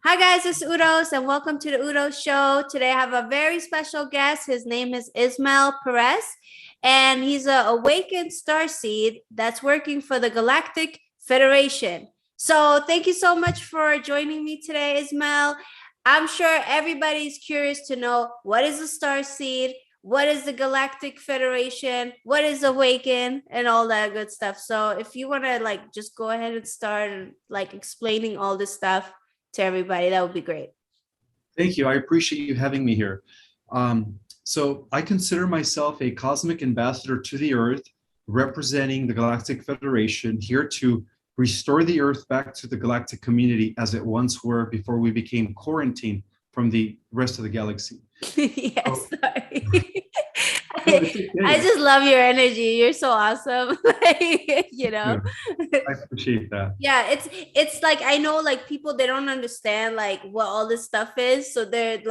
Hi guys, it's Uldouz and welcome to the Uldouz Show. Today I have a very special guest. His name is Ismael Perez and he's a awakened starseed that's working for the Galactic Federation. So thank you so much for joining me today, Ismael. I'm sure everybody's curious to know what is a starseed, what is the Galactic Federation, what is awaken, and all that good stuff. So if you want to just go ahead and start explaining all this stuff to everybody, that would be great. Thank you. I appreciate you having me here. So I consider myself a cosmic ambassador to the Earth, representing the Galactic Federation, here to restore the Earth back to the galactic community as it once were before we became quarantined from the rest of the galaxy. Yes, sorry. I just love your energy. You're so awesome. I appreciate that. Yeah, it's like I know people they don't understand what all this stuff is. So they're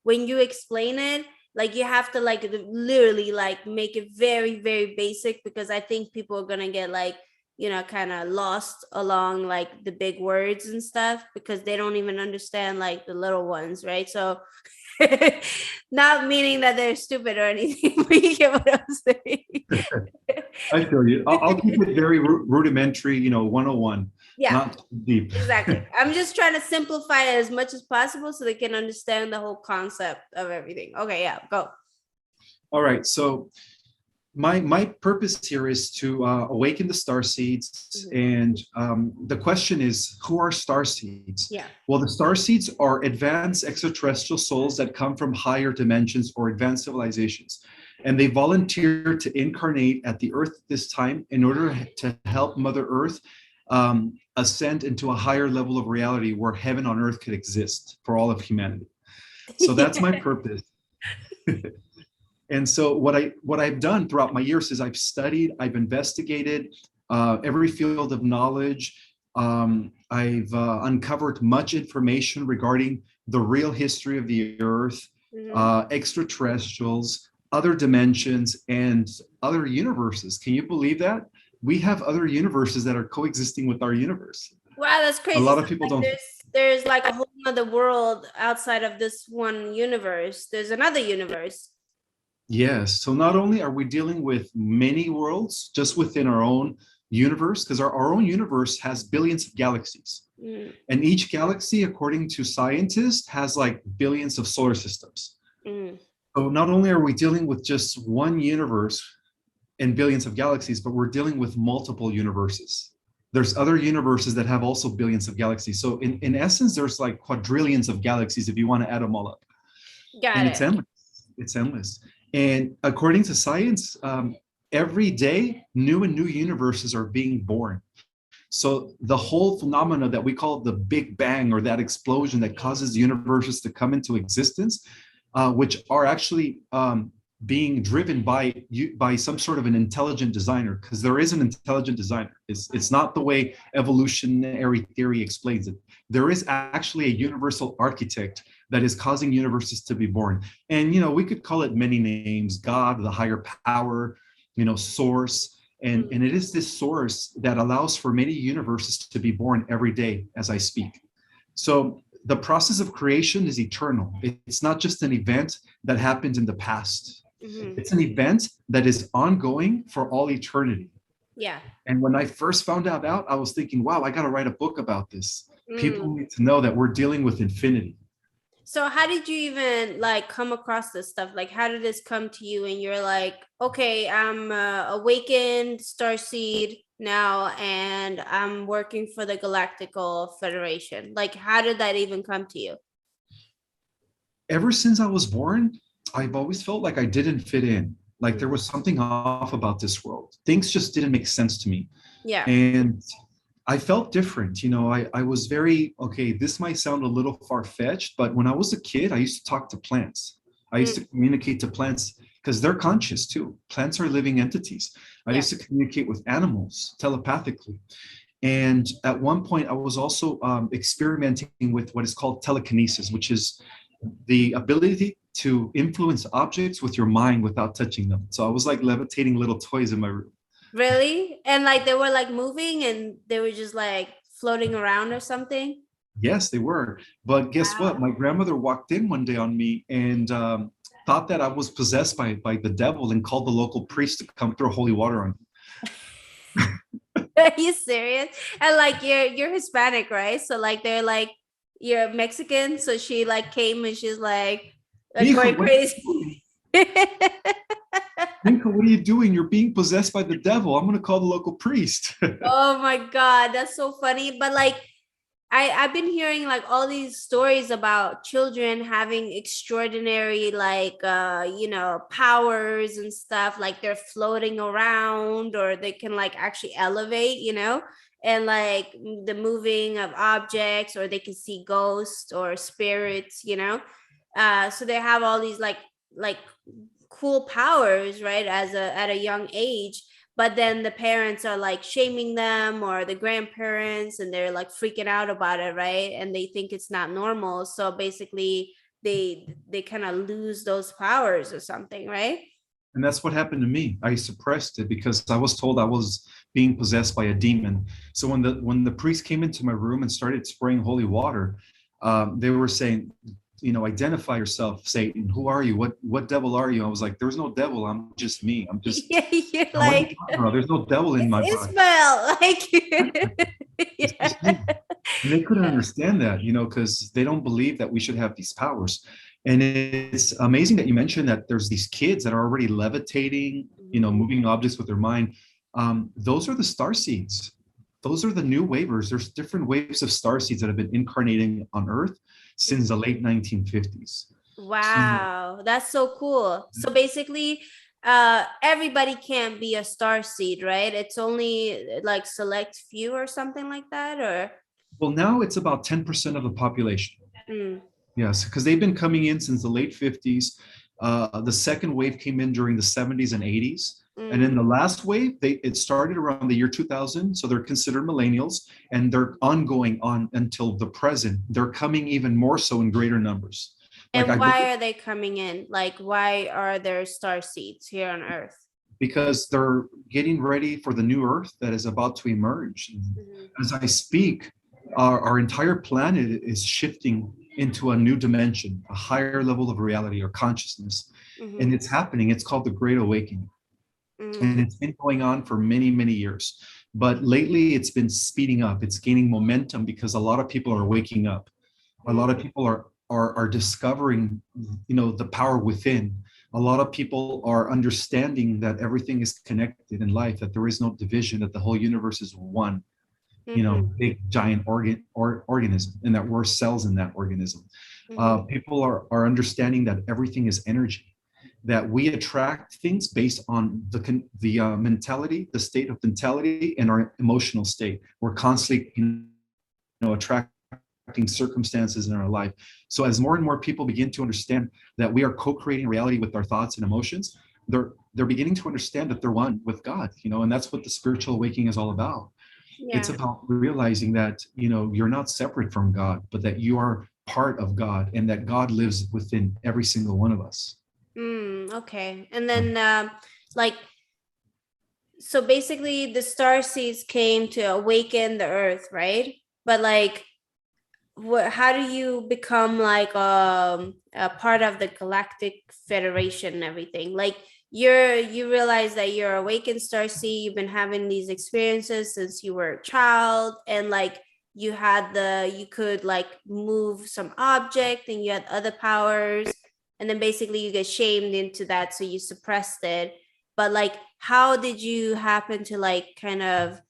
when you explain it, you have to literally make it very, very basic because I think people are gonna get kind of lost along the big words and stuff because they don't even understand the little ones, right? So not meaning that they're stupid or anything, but you get what I'm saying. I feel you. I'll keep it very rudimentary, 101. Yeah, not deep. Exactly. I'm just trying to simplify it as much as possible so they can understand the whole concept of everything. Okay, yeah, go. All right. So my purpose here is to awaken the starseeds, and the question is, who are starseeds? Yeah. Well, the starseeds are advanced extraterrestrial souls that come from higher dimensions or advanced civilizations, and they volunteer to incarnate at the Earth this time in order to help Mother Earth ascend into a higher level of reality where heaven on earth could exist for all of humanity. So that's my purpose. And so what I've done throughout my years is I've studied, I've investigated every field of knowledge. I've uncovered much information regarding the real history of the Earth, extraterrestrials, other dimensions, and other universes. Can you believe that? We have other universes that are coexisting with our universe. Wow, that's crazy. A lot of people don't. There's a whole other world outside of this one universe. There's another universe. Yes. So not only are we dealing with many worlds just within our own universe, because our own universe has billions of galaxies. And each galaxy, according to scientists, has billions of solar systems. So not only are we dealing with just one universe and billions of galaxies, but we're dealing with multiple universes. There's other universes that have also billions of galaxies. So in essence, there's quadrillions of galaxies if you want to add them all up. It's endless. It's endless. And according to science, every day, new and new universes are being born. So the whole phenomena that we call the Big Bang, or that explosion that causes universes to come into existence, which are actually being driven by some sort of an intelligent designer, because there is an intelligent designer. It's not the way evolutionary theory explains it. There is actually a universal architect that is causing universes to be born. And, we could call it many names: God, the higher power, source. And it is this source that allows for many universes to be born every day as I speak. So the process of creation is eternal. It's not just an event that happened in the past. It's an event that is ongoing for all eternity. Yeah. And when I first found out, I was thinking, wow, I got to write a book about this. People need to know that we're dealing with infinity. So how did you even come across this stuff? How did this come to you and you're okay, I'm awakened starseed now and I'm working for the Galactical Federation? How did that even come to you? Ever since I was born, I've always felt like I didn't fit in. There was something off about this world. Things just didn't make sense to me. Yeah. And I felt different. I was very, okay, this might sound a little far-fetched, but when I was a kid, I used to talk to plants. I used to communicate to plants because they're conscious too. Plants are living entities. I used to communicate with animals telepathically. And at one point, I was also experimenting with what is called telekinesis, which is the ability to influence objects with your mind without touching them. So I was levitating little toys in my room. Really? And they were moving and they were just floating around or something? Yes, they were. But guess what? Wow. My grandmother walked in one day on me and thought that I was possessed by the devil and called the local priest to come throw holy water on me. Are you serious? And like you're Hispanic, right? So like they're like you're Mexican. So she like came and she's like Mijo, going what are you crazy. doing? Mijo, what are you doing? You're being possessed by the devil. I'm going to call the local priest. Oh my God, that's so funny. But like I've been hearing like all these stories about children having extraordinary like powers and stuff, like they're floating around or they can like actually elevate, and like the moving of objects, or they can see ghosts or spirits, so they have all these like cool powers, right, as a at a young age. But then the parents are like shaming them, or the grandparents, and they're like freaking out about it, right, and they think it's not normal. So basically they kind of lose those powers or something, right? And that's what happened to me. I suppressed it because I was told I was being possessed by a demon. So when the priest came into my room and started spraying holy water, they were saying, identify yourself, Satan. Who are you? What devil are you? I was like, there's no devil. I'm just me. I'm just. Yeah, you're What are you like, talking about? There's no devil in my it's body. Ismael, like It's yeah, just me. And they couldn't yeah. understand that, because they don't believe that we should have these powers. And it's amazing that you mentioned that there's these kids that are already levitating, moving objects with their mind. Those are the star seeds. Those are the new waivers. There's different waves of star seeds that have been incarnating on Earth since the late 1950s. So Wow, that's so cool. So basically, everybody can't be a star seed, right? It's only like select few or something like that, or well, now it's about 10% of the population. mm, Yes, because they've been coming in since the late 50s. The second wave came in during the 70s and 80s. And mm. then the last wave, it started around the year 2000. So they're considered millennials and they're ongoing on until the present. They're coming even more so in greater numbers. Like And I why are they coming in? Like, why are there star seeds here on Earth? because they're getting ready for the new Earth that is about to emerge. Mhm. As I speak, our entire planet is shifting into a new dimension, a higher level of reality or consciousness. And Mhm. it's happening. It's called the Great Awakening. And Mhm. it's been going on for many, many years. But lately, it's been speeding up. It's gaining momentum because a lot of people are waking up. A lot of Mhm. people are discovering, the power within. A lot of people are understanding that everything is connected in life, that there is no division, that the whole universe is one, Mhm. big giant organism, and that we're cells in that organism. Mhm. People are understanding that everything is energy, that we attract things based on the mentality, the state of mentality, and our emotional state. We're constantly, attracting circumstances in our life. So as more and more people begin to understand that we are co-creating reality with our thoughts and emotions, they're beginning to understand that they're one with God, and that's what the spiritual awakening is all about. It's Yeah. about realizing that, you're not separate from God, but that you are part of God and that God lives within every single one of us. Okay. And then like so basically the star seeds came to awaken the earth, right? But like how do you become like a part of the Galactic Federation and everything? Like you realize that you're awakened star seed, you've been having these experiences since you were a child, and like you could like move some object and you had other powers, and then basically you get shamed into that, so you suppressed it. But like how did you happen to like kind of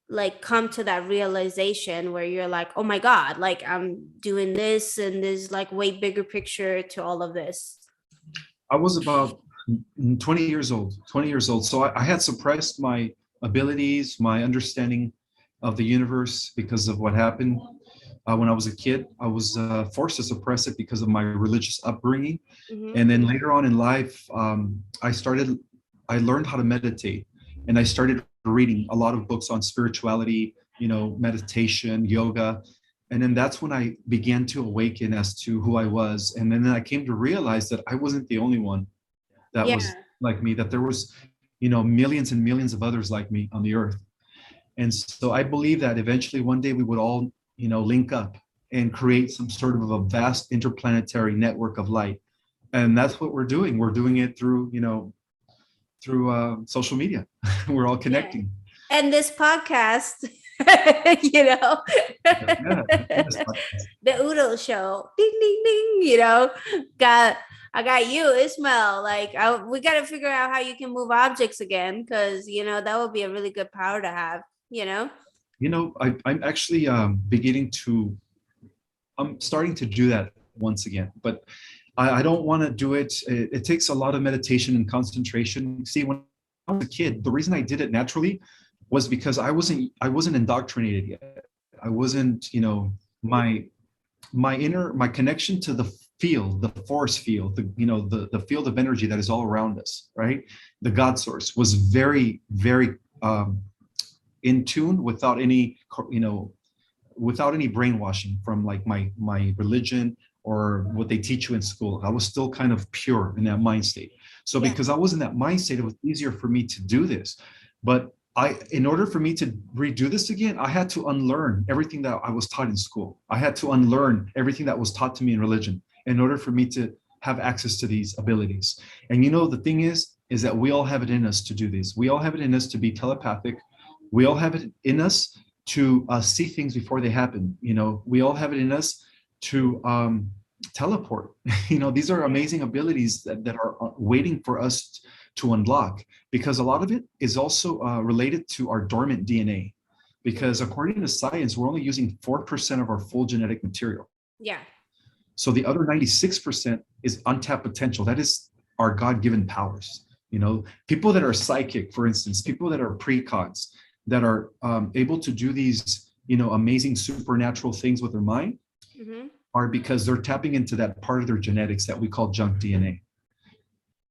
like come to that realization where you're like, oh my God, like I'm doing this and there's like way bigger picture to all of this? I was about 20 years old, 20 years old. So I had suppressed my abilities, my understanding of the universe because of what happened when I was a kid. I was forced to suppress it because of my religious upbringing. Mm-hmm. And then later on in life, I learned how to meditate, and I started reading a lot of books on spirituality, meditation, yoga. And then that's when I began to awaken as to who I was. And then I came to realize that I wasn't the only one that was Yeah. like me, that there was, millions and millions of others like me on the earth. And so I believe that eventually one day we would all, link up and create some sort of a vast interplanetary network of light. And that's what we're doing. We're doing it through social media. We're all connecting. Yeah. And this podcast, Yeah, the Uldouz Show, ding, ding, ding, I got you, Ismael. Like, we got to figure out how you can move objects again, because, that would be a really good power to have, I'm actually I'm starting to do that once again, but I don't want to do it. It takes a lot of meditation and concentration. See, when I was a kid, the reason I did it naturally was because I wasn't indoctrinated yet. I wasn't, my connection to the field, the force field, the field of energy that is all around us, right? The God source was very, very in tune, without any brainwashing from like my religion or what they teach you in school. I was still kind of pure in that mind state. So because I was in that mind state, it was easier for me to do this. But in order for me to redo this again, I had to unlearn everything that I was taught in school. I had to unlearn everything that was taught to me in religion in order for me to have access to these abilities. And the thing is that we all have it in us to do this. We all have it in us to be telepathic. We all have it in us to see things before they happen. We all have it in us to teleport. These are amazing abilities that are waiting for us to unlock, because a lot of it is also related to our dormant DNA, because according to science, we're only using 4% of our full genetic material. Yeah. So the other 96% is untapped potential. That is our God-given powers. People that are psychic, for instance, people that are precogs, that are able to do these, amazing supernatural things with their mind, are because they're tapping into that part of their genetics that we call junk DNA.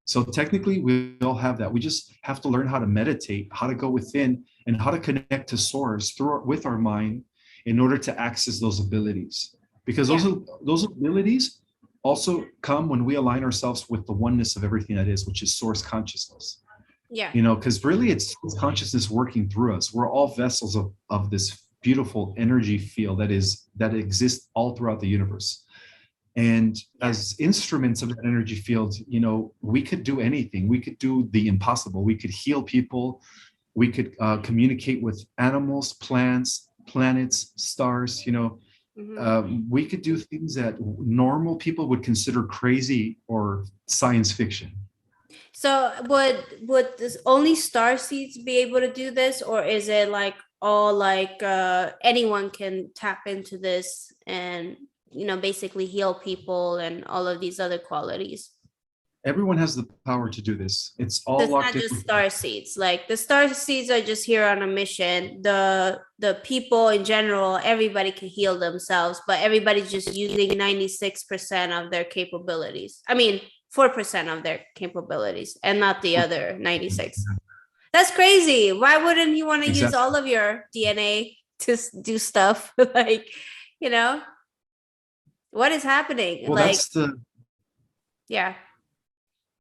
So technically, we all have that. We just have to learn how to meditate, how to go within, and how to connect to source with our mind in order to access those abilities. Because those abilities also come when we align ourselves with the oneness of everything that is, which is source consciousness. Yeah. Because really it's consciousness working through us. We're all vessels of this beautiful energy field that exists all throughout the universe. And as instruments of that energy field, we could do anything. We could do the impossible. We could heal people. We could communicate with animals, plants, planets, stars. We could do things that normal people would consider crazy or science fiction. So would this only Starseeds be able to do this, or is it like all like anyone can tap into this and basically heal people and all of these other qualities? Everyone has the power to do this. It's all It's not just Starseeds. Like the Starseeds are just here on a mission. The people in general, everybody can heal themselves, but everybody's just using 96% of their capabilities. I mean, 4% of their capabilities, and not the other 96. That's crazy. Why wouldn't you want to use all of your DNA to do stuff? Like, what is happening? Well, like,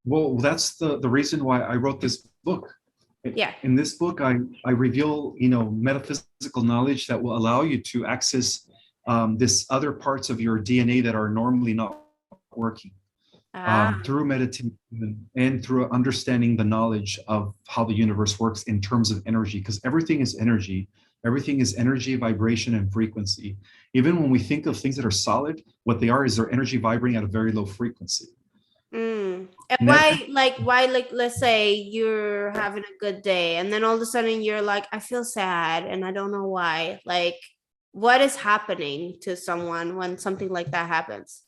Well, that's the reason why I wrote this book. Yeah. In this book, I reveal, metaphysical knowledge that will allow you to access this other parts of your DNA that are normally not working. Through meditation and through understanding the knowledge of how the universe works in terms of energy, because everything is energy. Everything is energy, vibration, and frequency. Even when we think of things that are solid, what they are is their energy vibrating at a very low frequency. And why, let's say you're having a good day, and then all of a sudden you're like, I feel sad, and I don't know why. Like, what is happening to someone when something like that happens?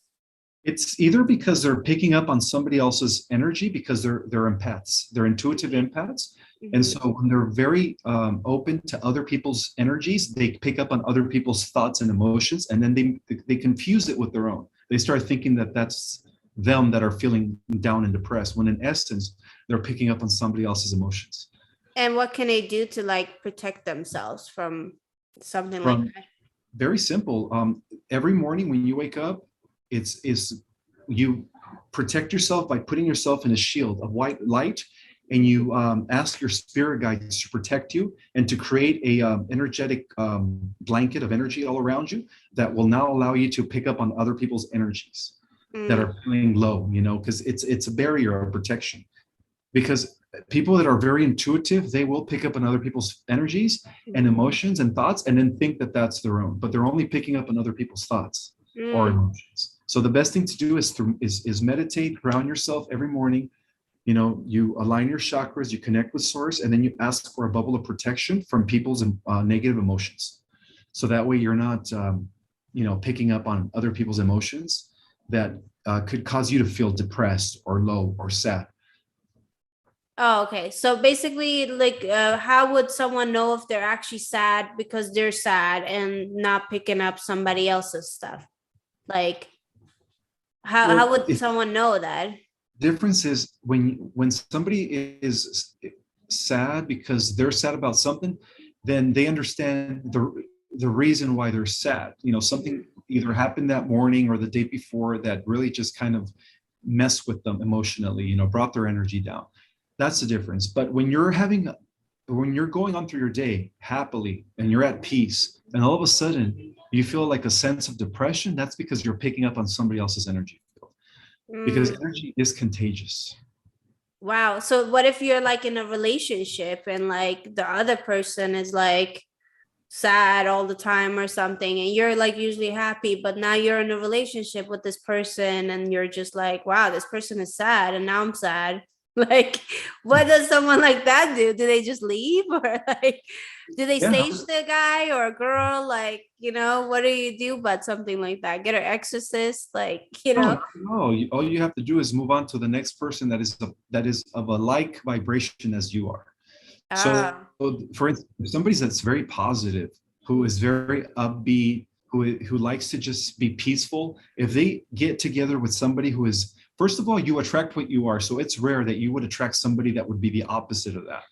It's either because they're picking up on somebody else's energy, because they're empaths, they're intuitive empaths. And so when they're very open to other people's energies, they pick up on other people's thoughts and emotions, and then they confuse it with their own. They start thinking that that's them that are feeling down and depressed, when in essence, they're picking up on somebody else's emotions. And what can they do to like protect themselves from something like that? Very simple. Every morning when you wake up, you protect yourself by putting yourself in a shield of white light, and you ask your spirit guides to protect you and to create a energetic blanket of energy all around you that will now allow you to pick up on other people's energies that are feeling low, because it's a barrier of protection. Because people that are very intuitive, they will pick up on other people's energies and emotions and thoughts and then think that that's their own, but they're only picking up on other people's thoughts or emotions. So the best thing to do is meditate, ground yourself every morning. You align your chakras, you connect with source, and then you ask for a bubble of protection from people's negative emotions. So that way you're not, picking up on other people's emotions that could cause you to feel depressed or low or sad. Oh, okay. So basically, like, how would someone know if they're actually sad because they're sad and not picking up somebody else's stuff? Like, how would someone know that? Difference is when somebody is sad because they're sad about something, then they understand the reason why they're sad. Something either happened that morning or the day before that really just kind of messed with them emotionally, brought their energy down. That's the difference. But when you're going on through your day happily and you're at peace, and all of a sudden you feel like a sense of depression, that's because you're picking up on somebody else's energy. Because energy is contagious. Wow. So what if you're like in a relationship and like the other person is like sad all the time or something, and you're like usually happy, but now you're in a relationship with this person and you're just like, wow, this person is sad and now I'm sad. Like, what does someone like that do? Do they just leave, or like, do they stage the guy or a girl? Like, what do you do but something like that? Get an exorcist, like, No, all you have to do is move on to the next person that is of a like vibration as you are. So, for instance, if somebody that's very positive, who is very upbeat, who likes to just be peaceful, if they get together with somebody who is, first of all, you attract what you are. So it's rare that you would attract somebody that would be the opposite of that.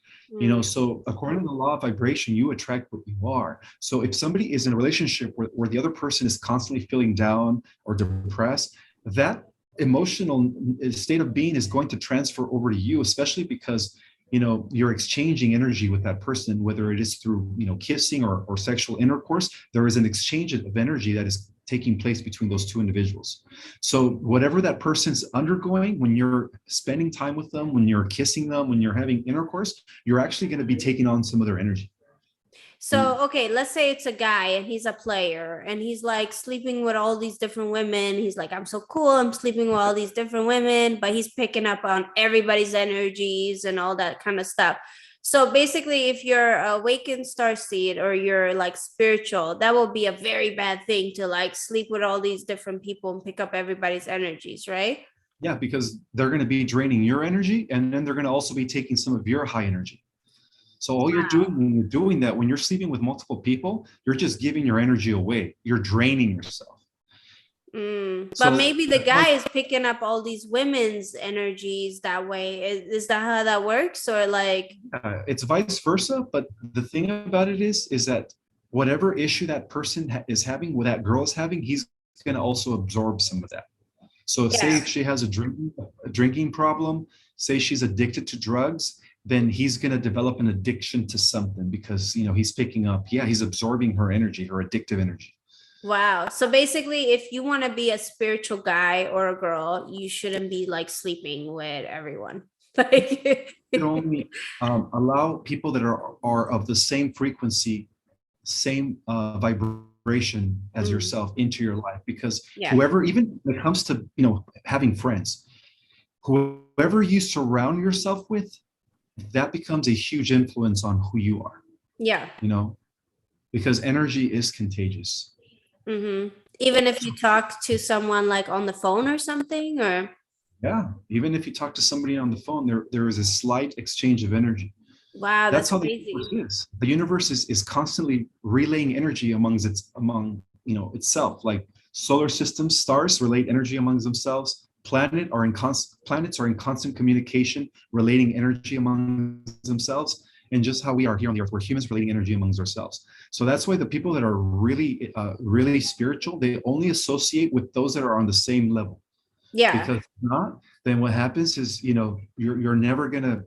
So according to the law of vibration, you attract what you are. So if somebody is in a relationship where the other person is constantly feeling down or depressed, that emotional state of being is going to transfer over to you, especially because you're exchanging energy with that person, whether it is through kissing or sexual intercourse. There is an exchange of energy that is taking place between those two individuals. So whatever that person's undergoing, when you're spending time with them, when you're kissing them, when you're having intercourse, you're actually going to be taking on some of their energy. So, okay, let's say it's a guy and he's a player and he's like sleeping with all these different women. He's like, I'm so cool, I'm sleeping with all these different women, but he's picking up on everybody's energies and all that kind of stuff. So basically, if you're awakened starseed or you're like spiritual, that will be a very bad thing to like sleep with all these different people and pick up everybody's energies, right? Yeah, because they're going to be draining your energy, and then they're going to also be taking some of your high energy. So all you're doing when you're doing that, when you're sleeping with multiple people, you're just giving your energy away. You're draining yourself. But maybe the guy is picking up all these women's energies that way. Is that how that works? Or like it's vice versa. But the thing about it is that whatever issue that person is having, what that girl is having, he's going to also absorb some of that. So say if she has a drinking problem, say she's addicted to drugs, then he's going to develop an addiction to something because, he's picking up, he's absorbing her energy, her addictive energy. Wow. So basically, if you want to be a spiritual guy or a girl, you shouldn't be like sleeping with everyone. Like you only allow people that are of the same frequency, same vibration as yourself into your life, because whoever, even when it comes to having friends, whoever you surround yourself with, that becomes a huge influence on who you are. Because energy is contagious. Even if you talk to someone like on the phone or something, or even if you talk to somebody on the phone, there is a slight exchange of energy. Wow, that's how crazy. The universe is. The universe is constantly relaying energy among itself. Like solar systems, stars relate energy amongst themselves. Planets are in constant communication, relating energy among themselves. And just how we are here on the earth, we're humans relating energy amongst ourselves. So that's why the people that are really, really spiritual, they only associate with those that are on the same level. Because if not, then what happens is, you're never gonna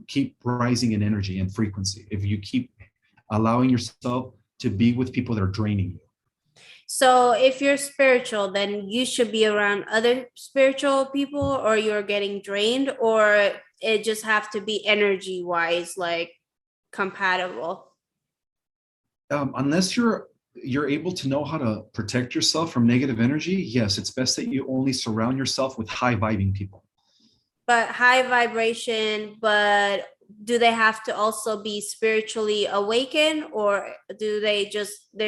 keep rising in energy and frequency, if you keep allowing yourself to be with people that are draining you. So if you're spiritual, then you should be around other spiritual people, or you're getting drained, or it just have to be energy wise, like compatible. Unless you're able to know how to protect yourself from negative energy, yes, it's best that you only surround yourself with high vibing people. But high vibration, but do they have to also be spiritually awakened, or they're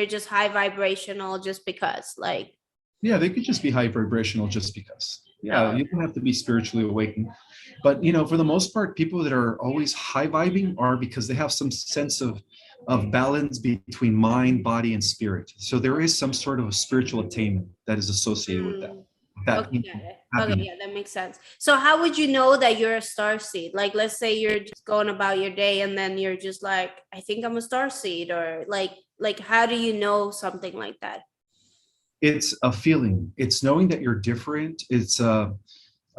just high vibrational just because, like? Yeah, they could just be high vibrational just because. Yeah, Oh. you don't have to be spiritually awakened. But for the most part, people that are always high vibing are because they have some sense of balance between mind, body, and spirit. So there is some sort of a spiritual attainment that is associated with that. Okay, got it. Okay, yeah, that makes sense. So how would you know that you're a starseed? Like, let's say you're just going about your day and then you're just like, I think I'm a starseed, or like how do you know something like that? It's a feeling. It's knowing that you're different. It's a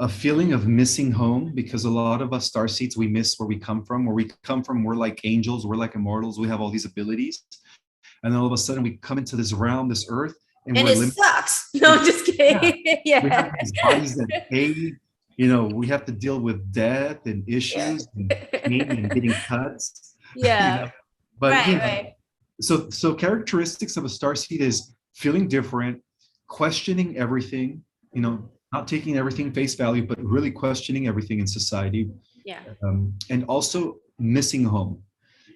feeling of missing home, because a lot of us starseeds, we miss where we come from. Where we come from, we're like angels, we're like immortals, we have all these abilities. And then all of a sudden we come into this realm, this earth, and it sucks. No, I'm just kidding. Yeah. We have these bodies that age. We have to deal with death and issues and pain and getting cuts. Yeah. But right. So characteristics of a starseed is feeling different, questioning everything, not taking everything face value, but really questioning everything in society. Yeah. And also missing home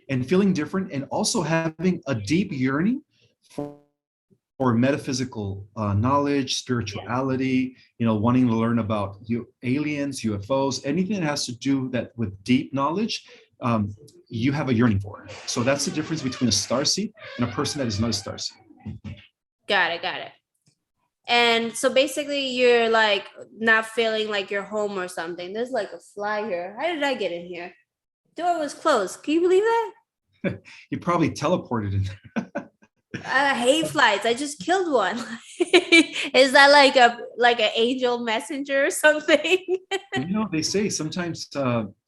and feeling different, and also having a deep yearning for metaphysical knowledge, spirituality, wanting to learn about aliens, UFOs, anything that has to do that with deep knowledge, you have a yearning for it. So that's the difference between a starseed and a person that is not a starseed. Got it. And so basically you're like not feeling like you're home or something. There's like a fly here. How did I get in here? Door was closed. Can you believe that? You probably teleported in there. I hate flies. I just killed one. Is that like an angel messenger or something? They say sometimes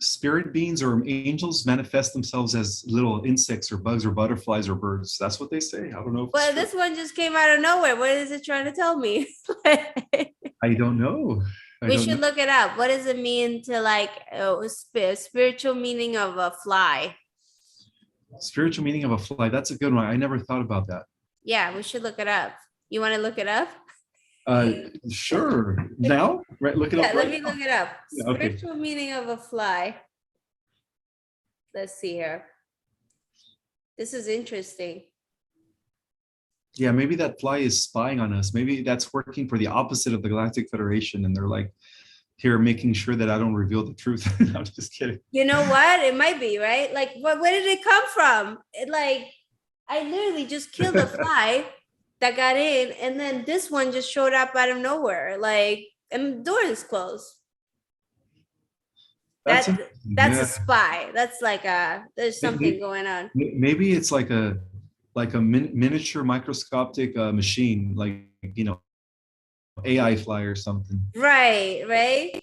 spirit beings or angels manifest themselves as little insects or bugs or butterflies or birds. That's what they say. I don't know. But this one just came out of nowhere. What is it trying to tell me? I don't know. We should look it up. What does it mean to like spiritual meaning of a fly? Spiritual meaning of a fly. That's a good one. I never thought about that. Yeah, we should look it up. You want to look it up? Sure. Now? Right, look it up. Let me look it up. Yeah, okay. Spiritual meaning of a fly. Let's see here. This is interesting. Yeah, maybe that fly is spying on us. Maybe that's working for the opposite of the Galactic Federation, and they're like here making sure that I don't reveal the truth. I'm just kidding. You know what? It might be, right? Like, where did it come from? I literally just killed a fly that got in, and then this one just showed up out of nowhere. And the door is closed. That's a spy. That's there's something going on. Maybe it's like a miniature microscopic machine, AI fly or something. Right.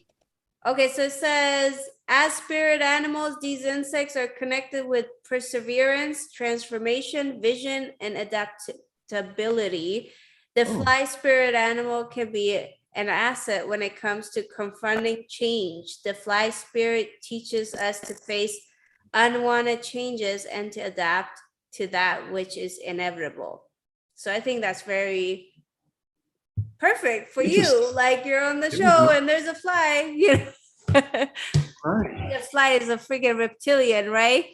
Okay, so it says, as spirit animals, these insects are connected with perseverance, transformation, vision, and adaptability. The fly spirit animal can be an asset when it comes to confronting change. The fly spirit teaches us to face unwanted changes and to adapt to that which is inevitable. So I think that's very perfect for you. Like, you're on the show and there's a fly, Right. The fly is a freaking reptilian, right?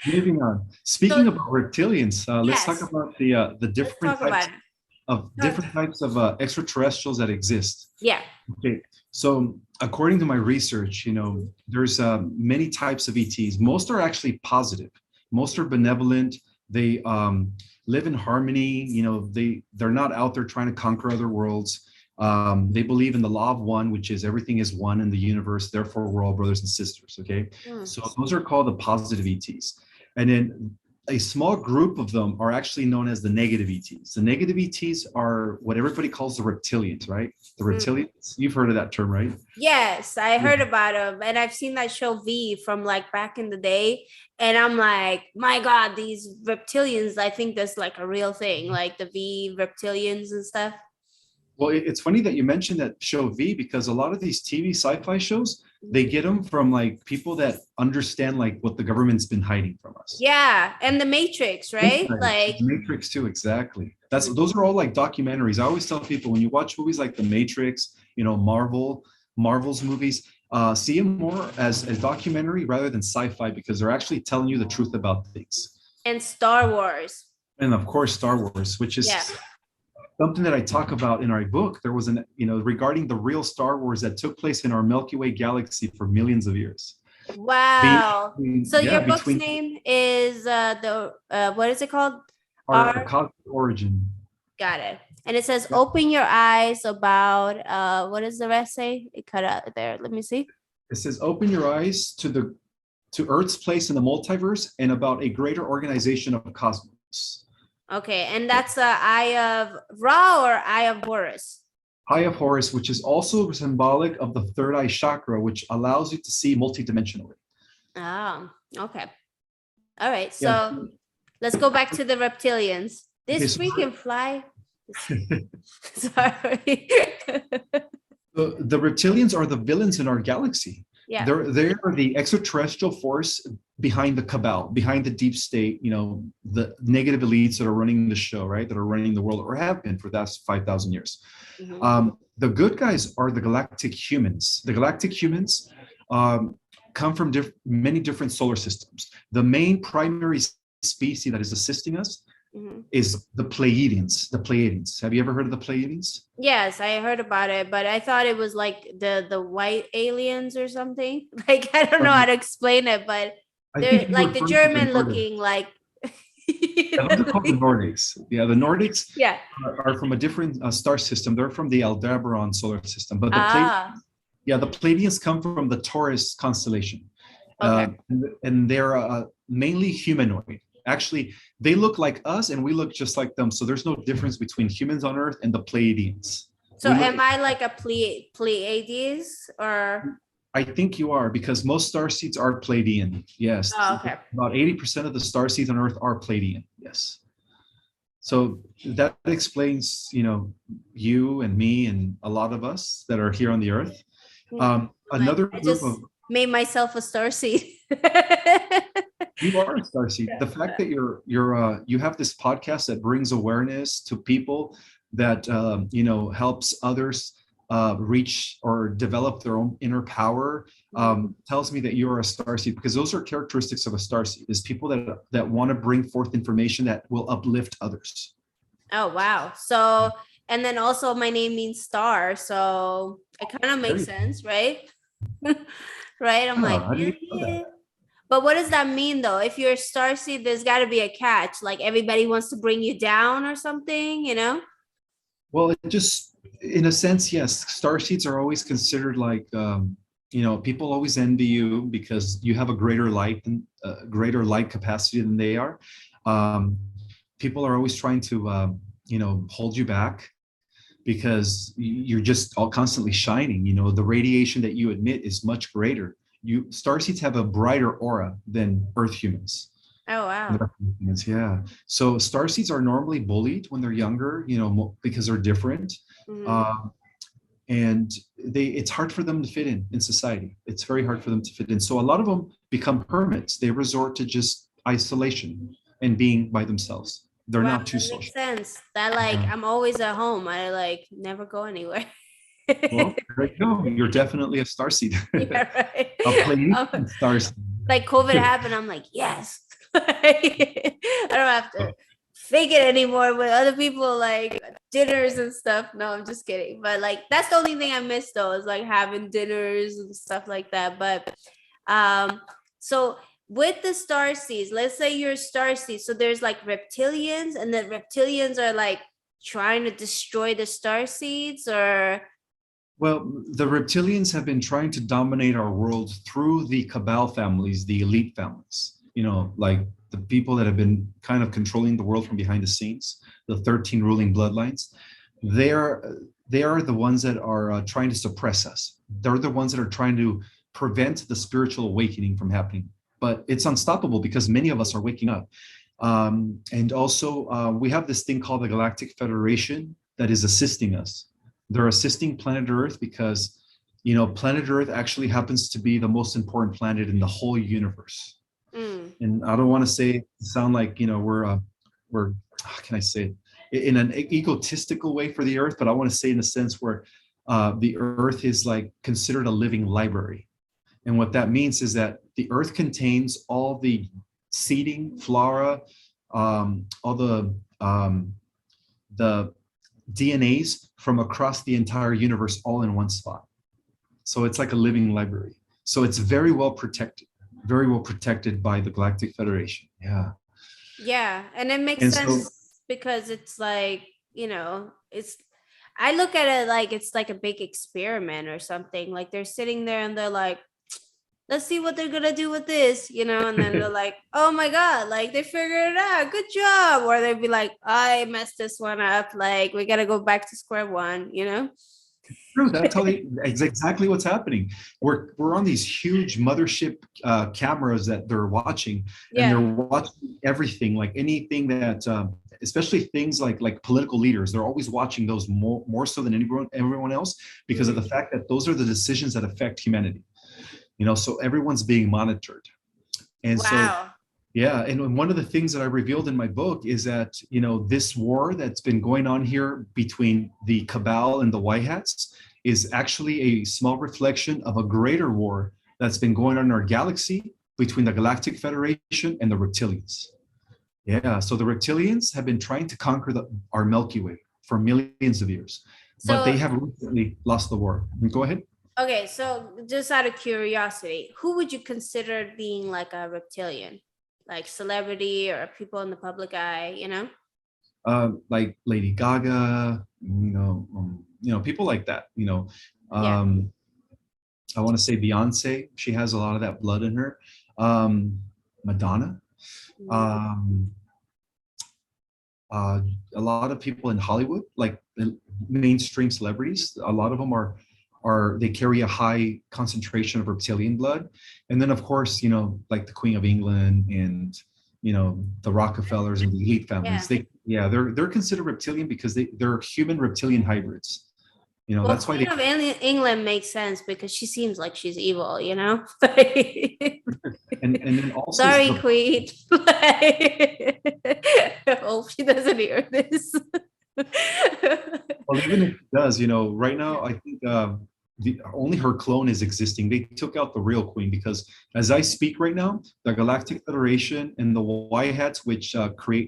Moving on. Speaking about reptilians, let's talk about the different types of extraterrestrials that exist. Yeah. Okay. So according to my research, there's many types of ETs. Most are actually positive. Most are benevolent. They live in harmony. They're not out there trying to conquer other worlds. They believe in the law of one, which is everything is one in the universe. Therefore, we're all brothers and sisters. Okay. So those are called the positive ETs. And then a small group of them are actually known as the negative ETs. The negative ETs are what everybody calls the reptilians, right? The reptilians. You've heard of that term, right? Yes, I heard about them, and I've seen that show V from like back in the day, and I'm like, my God, these reptilians, I think that's like a real thing, like the V reptilians and stuff. Well, it's funny that you mentioned that show V, because a lot of these TV sci-fi shows, they get them from like people that understand like what the government's been hiding from us. Yeah, and the Matrix, right? Like The Matrix too, exactly. Those are all like documentaries. I always tell people, when you watch movies like The Matrix, Marvel's movies, see them more as a documentary rather than sci-fi, because they're actually telling you the truth about things. and Star Wars. And of course, Star Wars, which is something that I talk about in our book. There was regarding the real Star Wars that took place in our Milky Way galaxy for millions of years. Wow. So your book's name is what is it called? Our cosmic origin. Got it. And it says, open your eyes about, what does the rest say? It cut out there. Let me see. It says, open your eyes to Earth's place in the multiverse and about a greater organization of cosmos. Okay. And that's the Eye of Ra or Eye of Horus? Eye of Horus, which is also symbolic of the third eye chakra, which allows you to see multidimensionally. Oh, okay. All right. So let's go back to the reptilians. This freaking fly. Sorry. The reptilians are the villains in our galaxy. Yeah. They're the extraterrestrial force behind the cabal, behind the deep state, the negative elites that are running the show, right? That are running the world, or have been for the last 5,000 years. Mm-hmm. The good guys are the galactic humans. The galactic humans come from many different solar systems. The main primary species that is assisting us is the Pleiadians. The Pleiadians. Have you ever heard of the Pleiadians? Yes, I heard about it, but I thought it was like the white aliens or something. Like, I don't know how to explain it, but they're like the German looking, like. Those are called the Nordics. Yeah, the Nordics are from a different star system. They're from the Aldebaran solar system, but the Pleiadians come from the Taurus constellation. Okay. And they're mainly humanoid. Actually, they look like us and we look just like them. So there's no difference between humans on Earth and the Pleiadians. So am I like a Pleiades or? I think you are, because most starseeds are Pleiadian. Yes. Oh, okay. About 80% of the starseeds on Earth are Pleiadian. Yes. So that explains, you and me and a lot of us that are here on the Earth. Another I just made myself a starseed. You are a starseed. The fact that you have this podcast that brings awareness to people, that helps others reach or develop their own inner power, tells me that you are a starseed, because those are characteristics of a starseed, is people that want to bring forth information that will uplift others. Oh, wow. So, and then also my name means star, so it kind of makes sense, right? Right? I'm like, yeah. But what does that mean though? If you're a starseed, there's got to be a catch. Like everybody wants to bring you down or something, Well, it just, in a sense, yes. Starseeds are always considered like, people always envy you because you have a greater light capacity than they are. People are always trying to, hold you back because you're just all constantly shining. The radiation that you emit is much greater. Starseeds have a brighter aura than Earth humans. Oh, wow. Yeah. So starseeds are normally bullied when they're younger, because they're different. Mm-hmm. And it's hard for them to fit in society. It's very hard for them to fit in. So a lot of them become hermits. They resort to just isolation and being by themselves. They're not too social. Makes sense. That I'm always at home. I never go anywhere. Well, there you go. You're definitely a starseed. Yeah, right. A Pleiadian starseed. Like COVID happened, I'm like, yes. I don't have to fake it anymore with other people, like dinners and stuff. No, I'm just kidding. But that's the only thing I miss though, is like having dinners and stuff like that. But so with the starseeds, let's say you're a starseed, so there's like reptilians, and then reptilians are like trying to destroy the starseeds, or? Well, the reptilians have been trying to dominate our world through the cabal families, the elite families. Like the people that have been kind of controlling the world from behind the scenes, the 13 ruling bloodlines, they are the ones that are trying to suppress us. They're the ones that are trying to prevent the spiritual awakening from happening. But it's unstoppable because many of us are waking up. And also, we have this thing called the Galactic Federation that is assisting us. They're assisting planet Earth because, you know, planet Earth actually happens to be the most important planet in the whole universe. And I don't want to sound like, you know, we're how can I say it, in an egotistical way for the Earth, but I want to say in a sense where the Earth is like considered a living library. And what that means is that the Earth contains all the seeding, flora, all the DNAs from across the entire universe all in one spot. So it's like a living library. So it's very well protected by the Galactic Federation. Yeah. Yeah. And it makes sense because it's like, you know, I look at it like it's like a big experiment or something. Like they're sitting there and they're like, let's see what they're gonna do with this, you know, and then they're like, oh my God, like they figured it out, good job. Or they'd be like, I messed this one up, like we gotta go back to square one, you know. True, that's exactly what's happening. We're on these huge mothership cameras that they're watching, and they're watching everything, like anything that especially things like political leaders. They're always watching those more so than everyone else, because of the fact that those are the decisions that affect humanity. You know, so everyone's being monitored. And so, yeah. And one of the things that I revealed in my book is that, you know, this war that's been going on here between the Cabal and the White Hats is actually a small reflection of a greater war that's been going on in our galaxy between the Galactic Federation and the Reptilians. Yeah. So the Reptilians have been trying to conquer our Milky Way for millions of years, but they have recently lost the war. Go ahead. Okay, so just out of curiosity, who would you consider being like a reptilian? Like celebrity or people in the public eye, you know? Like Lady Gaga, you know, people like that, you know. I want to say Beyonce. She has a lot of that blood in her. Madonna. A lot of people in Hollywood, like mainstream celebrities, a lot of them they carry a high concentration of reptilian blood. And then of course, you know, like the Queen of England and, you know, the Rockefellers and the elite families, they're considered reptilian because they're human reptilian hybrids. You know, that's why Queen of England makes sense because she seems like she's evil, you know. and then also sorry, Queen. I hope she doesn't hear this. Well, even if it does, you know, right now I think only her clone is existing. They took out the real queen because, as I speak right now, the Galactic Federation and the White Hats, which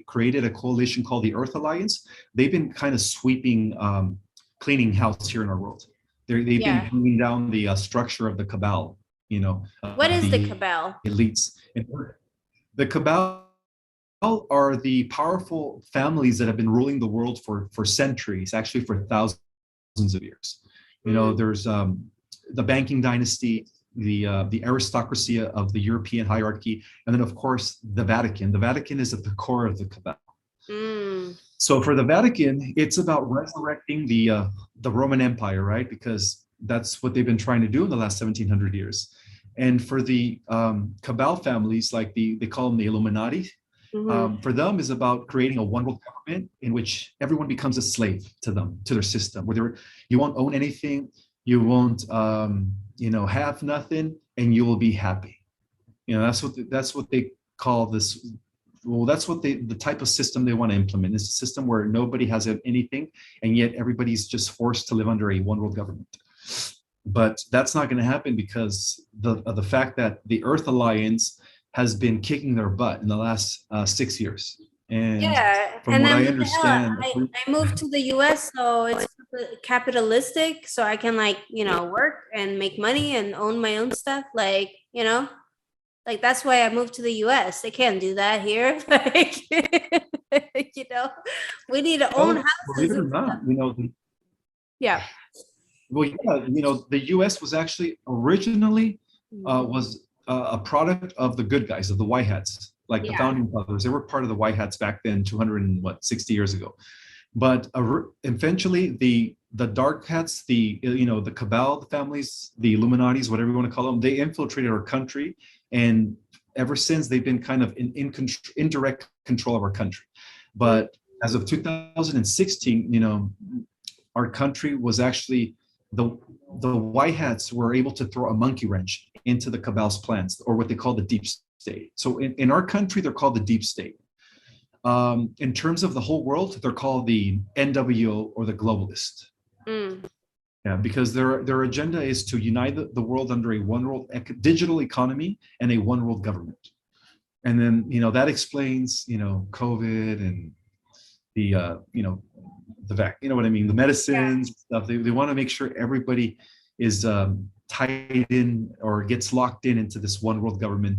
created a coalition called the Earth Alliance, they've been kind of sweeping, cleaning house here in our world. They've been bringing down the structure of the Cabal. You know, what is the Cabal? Elites. And the Cabal are the powerful families that have been ruling the world for centuries, actually for thousands of years. You know, there's the banking dynasty, the aristocracy of the European hierarchy, and then of course the Vatican. The Vatican is at the core of the Cabal. So for the Vatican, it's about resurrecting the Roman Empire, right? Because that's what they've been trying to do in the last 1700 years. And for the Cabal families, like they call them the Illuminati, for them is about creating a one world government in which everyone becomes a slave to them, to their system, where you won't own anything, you won't you know, have nothing, and you will be happy. You know, that's what they call this. Well, that's what the type of system they want to implement. It's a system where nobody has anything, and yet everybody's just forced to live under a one world government. But that's not going to happen because of the fact that the Earth Alliance has been kicking their butt in the last 6 years. And from what I understand, I moved to the US, so it's capitalistic, so I can, like, you know, work and make money and own my own stuff, like, you know, like that's why I moved to the US. They can't do that here. Like, you know, we need to own houses. Believe it or not, you know, well, yeah, you know, the US was actually originally was a product of the good guys, of the White Hats. like the founding fathers. They were part of the White Hats back then, 260 years ago. But eventually, the Dark Hats, the Cabal, the families, the Illuminatis, whatever you want to call them, they infiltrated our country, and ever since they've been kind of in indirect control of our country. But as of 2016, our country was actually the White Hats were able to throw a monkey wrench into the Cabal's plans, or what they call the deep state. So in our country, they're called the deep state. In terms of the whole world, they're called the NWO, or the globalist. Yeah, because their agenda is to unite the world under a one world digital economy and a one world government. And then, that explains, COVID and the, the medicines stuff. They want to make sure everybody is tied in or gets locked into this one world government.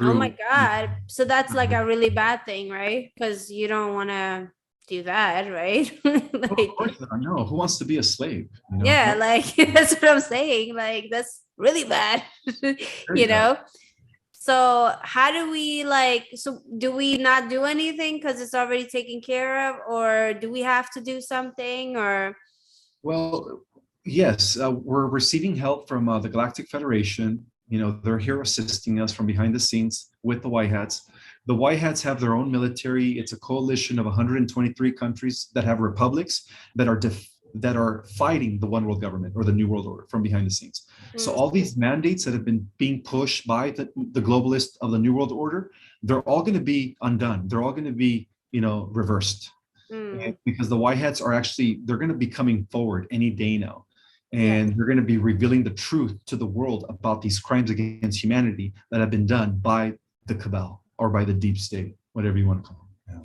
Oh my God. So that's like a really bad thing, right? Because you don't want to do that, right? Of course not. No, who wants to be a slave? Yeah, like that's what I'm saying. Like that's really bad, So how do we do we not do anything because it's already taken care of, or do we have to do something, or? Well, yes, we're receiving help from the Galactic Federation. They're here assisting us from behind the scenes with the White Hats. The White Hats have their own military. It's a coalition of 123 countries that have republics that are fighting the one world government, or the New World Order, from behind the scenes. So all these mandates that have been being pushed by the globalists of the New World Order, they're all going to be undone. They're all going to be, reversed. Because the White Hats they're going to be coming forward any day now. And they're going to be revealing the truth to the world about these crimes against humanity that have been done by the Cabal, or by the deep state, whatever you want to call it. Yeah.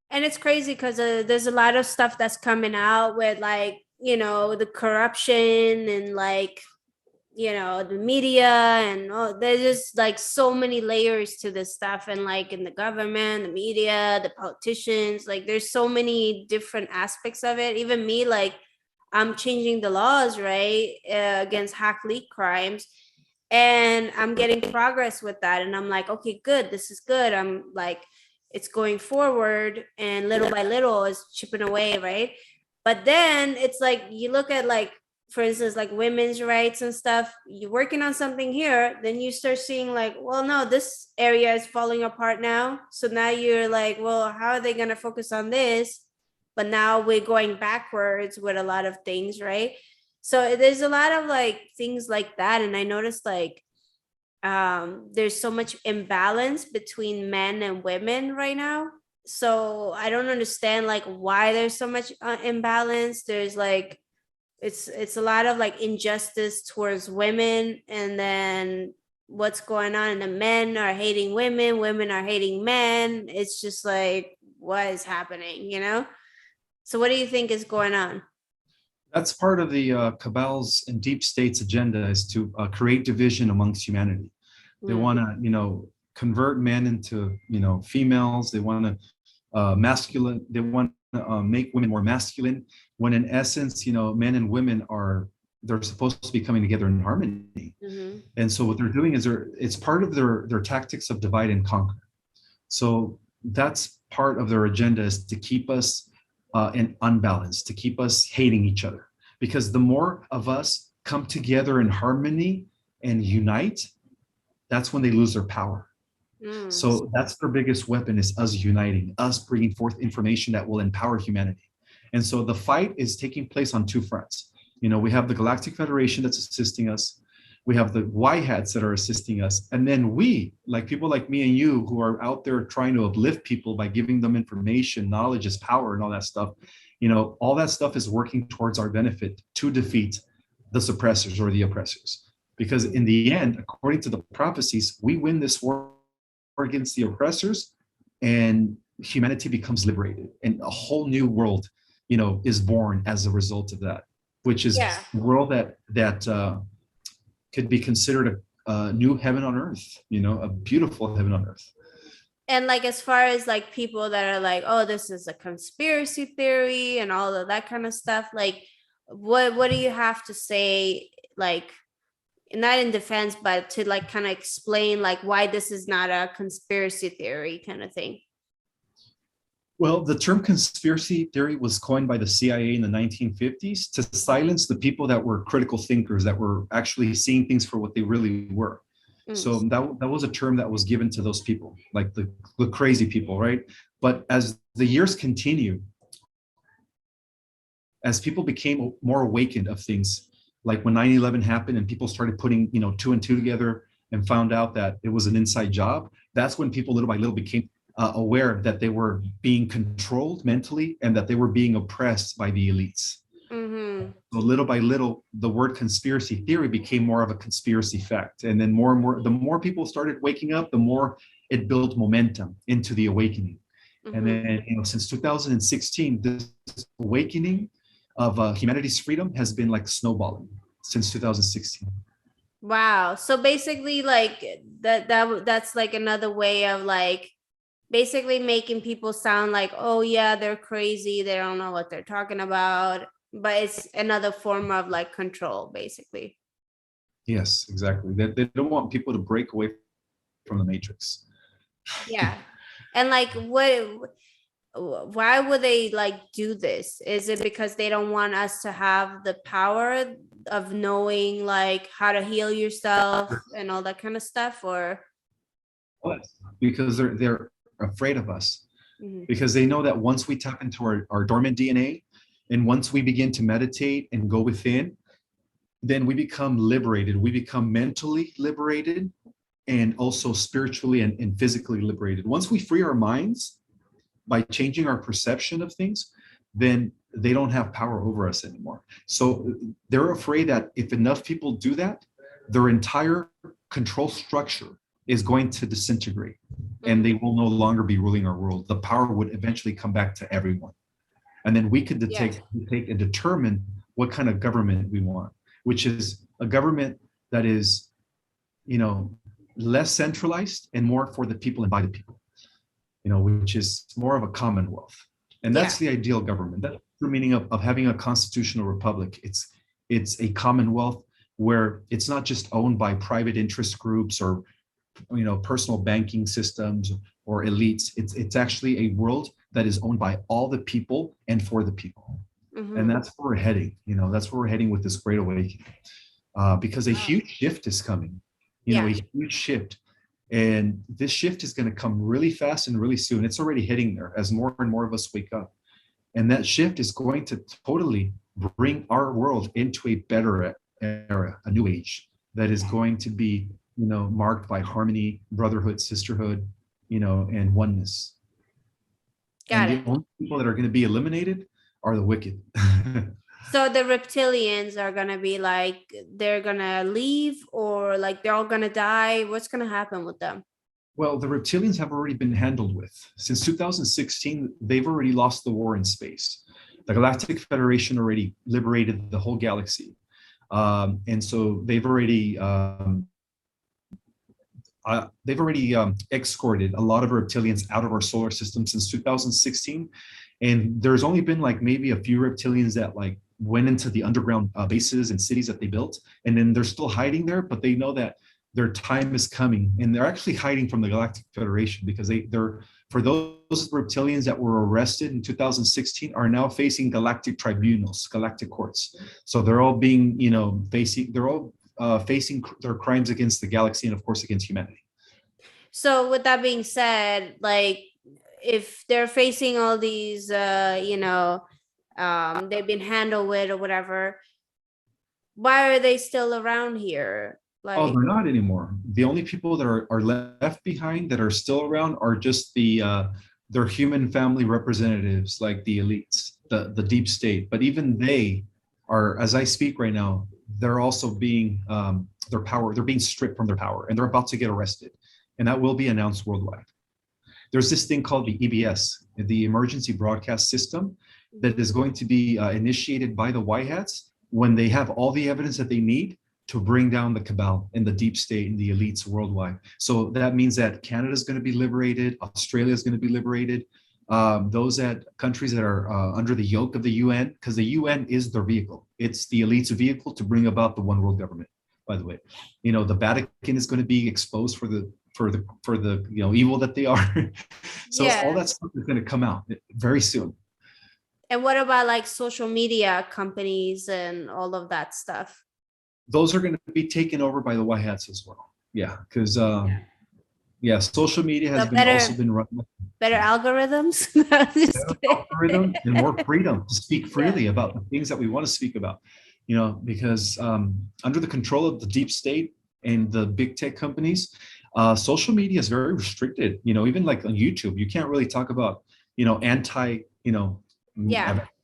And it's crazy because there's a lot of stuff that's coming out with the corruption and the media, and there's just so many layers to this stuff, and in the government, the media, the politicians, there's so many different aspects of it. Even me, I'm changing the laws, right, against hack leak crimes, and I'm getting progress with that, and I'm like, okay, good, this is good. I'm it's going forward, and little by little is chipping away, right? But then it's you look at for instance, women's rights and stuff, you're working on something here, then you start seeing well, no, this area is falling apart now. So now you're well, how are they going to focus on this? But now we're going backwards with a lot of things, right? So there's a lot of things like that. And I noticed there's so much imbalance between men and women right now. So I don't understand why there's so much imbalance. There's it's a lot of injustice towards women, and then what's going on, and the men are hating women are hating men. It's just what is happening, So what do you think is going on? That's part of the Cabal's and deep state's agenda, is to create division amongst humanity. They want to convert men into females. They want to they want to make women more masculine, when in essence men and women they're supposed to be coming together in harmony. And so what they're doing is it's part of their tactics of divide and conquer. So that's part of their agenda, is to keep us in unbalance, to keep us hating each other, because the more of us come together in harmony and unite, that's when they lose their power. So that's their biggest weapon, is us uniting, us bringing forth information that will empower humanity. And so the fight is taking place on two fronts. We have the Galactic Federation that's assisting us. We have the White Hats that are assisting us. And then we, people like me and you, who are out there trying to uplift people by giving them information, knowledge is power, and all that stuff. All that stuff is working towards our benefit to defeat the suppressors or the oppressors. Because in the end, according to the prophecies, we win this war against the oppressors, and humanity becomes liberated, and a whole new world, is born as a result of that, which is a world that could be considered a new heaven on earth, a beautiful heaven on earth. And as far as people that are oh, this is a conspiracy theory and all of that kind of stuff, what do you have to say not in defense, but to like kind of explain like why this is not a conspiracy theory kind of thing. Well, the term conspiracy theory was coined by the CIA in the 1950s to silence the people that were critical thinkers, that were actually seeing things for what they really were. So that was a term that was given to those people, like the crazy people, right? But as the years continue, as people became more awakened of things, like when 9/11 happened and people started putting, two and two together and found out that it was an inside job, that's when people little by little became aware that they were being controlled mentally and that they were being oppressed by the elites. So little by little, the word conspiracy theory became more of a conspiracy fact. And then more and more, the more people started waking up, the more it built momentum into the awakening. And then, since 2016, this awakening of humanity's freedom has been like snowballing since 2016. Wow. So basically like that's like another way of like basically making people sound like, oh yeah, they're crazy, they don't know what they're talking about, but it's another form of like control, basically. Yes, exactly. They don't want people to break away from the matrix. Yeah. And like why would they like do this? Is it because they don't want us to have the power of knowing like how to heal yourself and all that kind of stuff? Or because they're afraid of us, because they know that once we tap into our dormant DNA, and once we begin to meditate and go within, then we become liberated. We become mentally liberated and also spiritually and physically liberated. Once we free our minds by changing our perception of things, then they don't have power over us anymore. So they're afraid that if enough people do that, their entire control structure is going to disintegrate and they will no longer be ruling our world. The power would eventually come back to everyone. And then we could take and determine what kind of government we want, which is a government that is, less centralized and more for the people and by the people, which is more of a commonwealth. And that's the ideal government. That's the meaning of having a constitutional republic. It's a commonwealth where it's not just owned by private interest groups or personal banking systems or elites. It's actually a world that is owned by all the people and for the people. And that's where we're heading. That's where we're heading with this great awakening, because a huge shift is coming. A huge shift, and this shift is going to come really fast and really soon. It's already hitting there as more and more of us wake up, and that shift is going to totally bring our world into a better era, a new age that is going to be marked by harmony, brotherhood, sisterhood, and oneness. Got and it. The only people that are going to be eliminated are the wicked. So the reptilians are going to be like, they're going to leave, or like they're all going to die? What's going to happen with them? Well, the reptilians have already been handled with. Since 2016, they've already lost the war in space. The Galactic Federation already liberated the whole galaxy. And so they've already escorted a lot of reptilians out of our solar system since 2016. And there's only been like maybe a few reptilians that like went into the underground bases and cities that they built. And then they're still hiding there, but they know that their time is coming. And they're actually hiding from the Galactic Federation because they're for those reptilians that were arrested in 2016 are now facing galactic tribunals, galactic courts. So they're all being, facing their crimes against the galaxy and of course against humanity. So with that being said, like if they're facing all these, they've been handled with or whatever, why are they still around here? Like, they're not anymore. The only people that are left behind that are still around are just their human family representatives, like the elites, the deep state. But even they are, as I speak right now, they're also being they're being stripped from their power, and they're about to get arrested, and that will be announced worldwide. There's this thing called the EBS, the Emergency Broadcast System, that is going to be initiated by the White Hats when they have all the evidence that they need to bring down the cabal and the deep state and the elites worldwide. So that means that Canada is going to be liberated, Australia is going to be liberated, those countries that are under the yoke of the UN, because the UN is their vehicle. It's the elite's vehicle to bring about the one world government. by the way. The Vatican is going to be exposed for the evil that they are. So all that stuff is going to come out very soon. And what about like social media companies and all of that stuff? Those are going to be taken over by the white hats as well. Yeah, because social media has also been run. Better algorithms. Better algorithm and more freedom to speak freely about the things that we want to speak about. Because under the control of the deep state and the big tech companies, social media is very restricted. Even like on YouTube, you can't really talk about anti. You know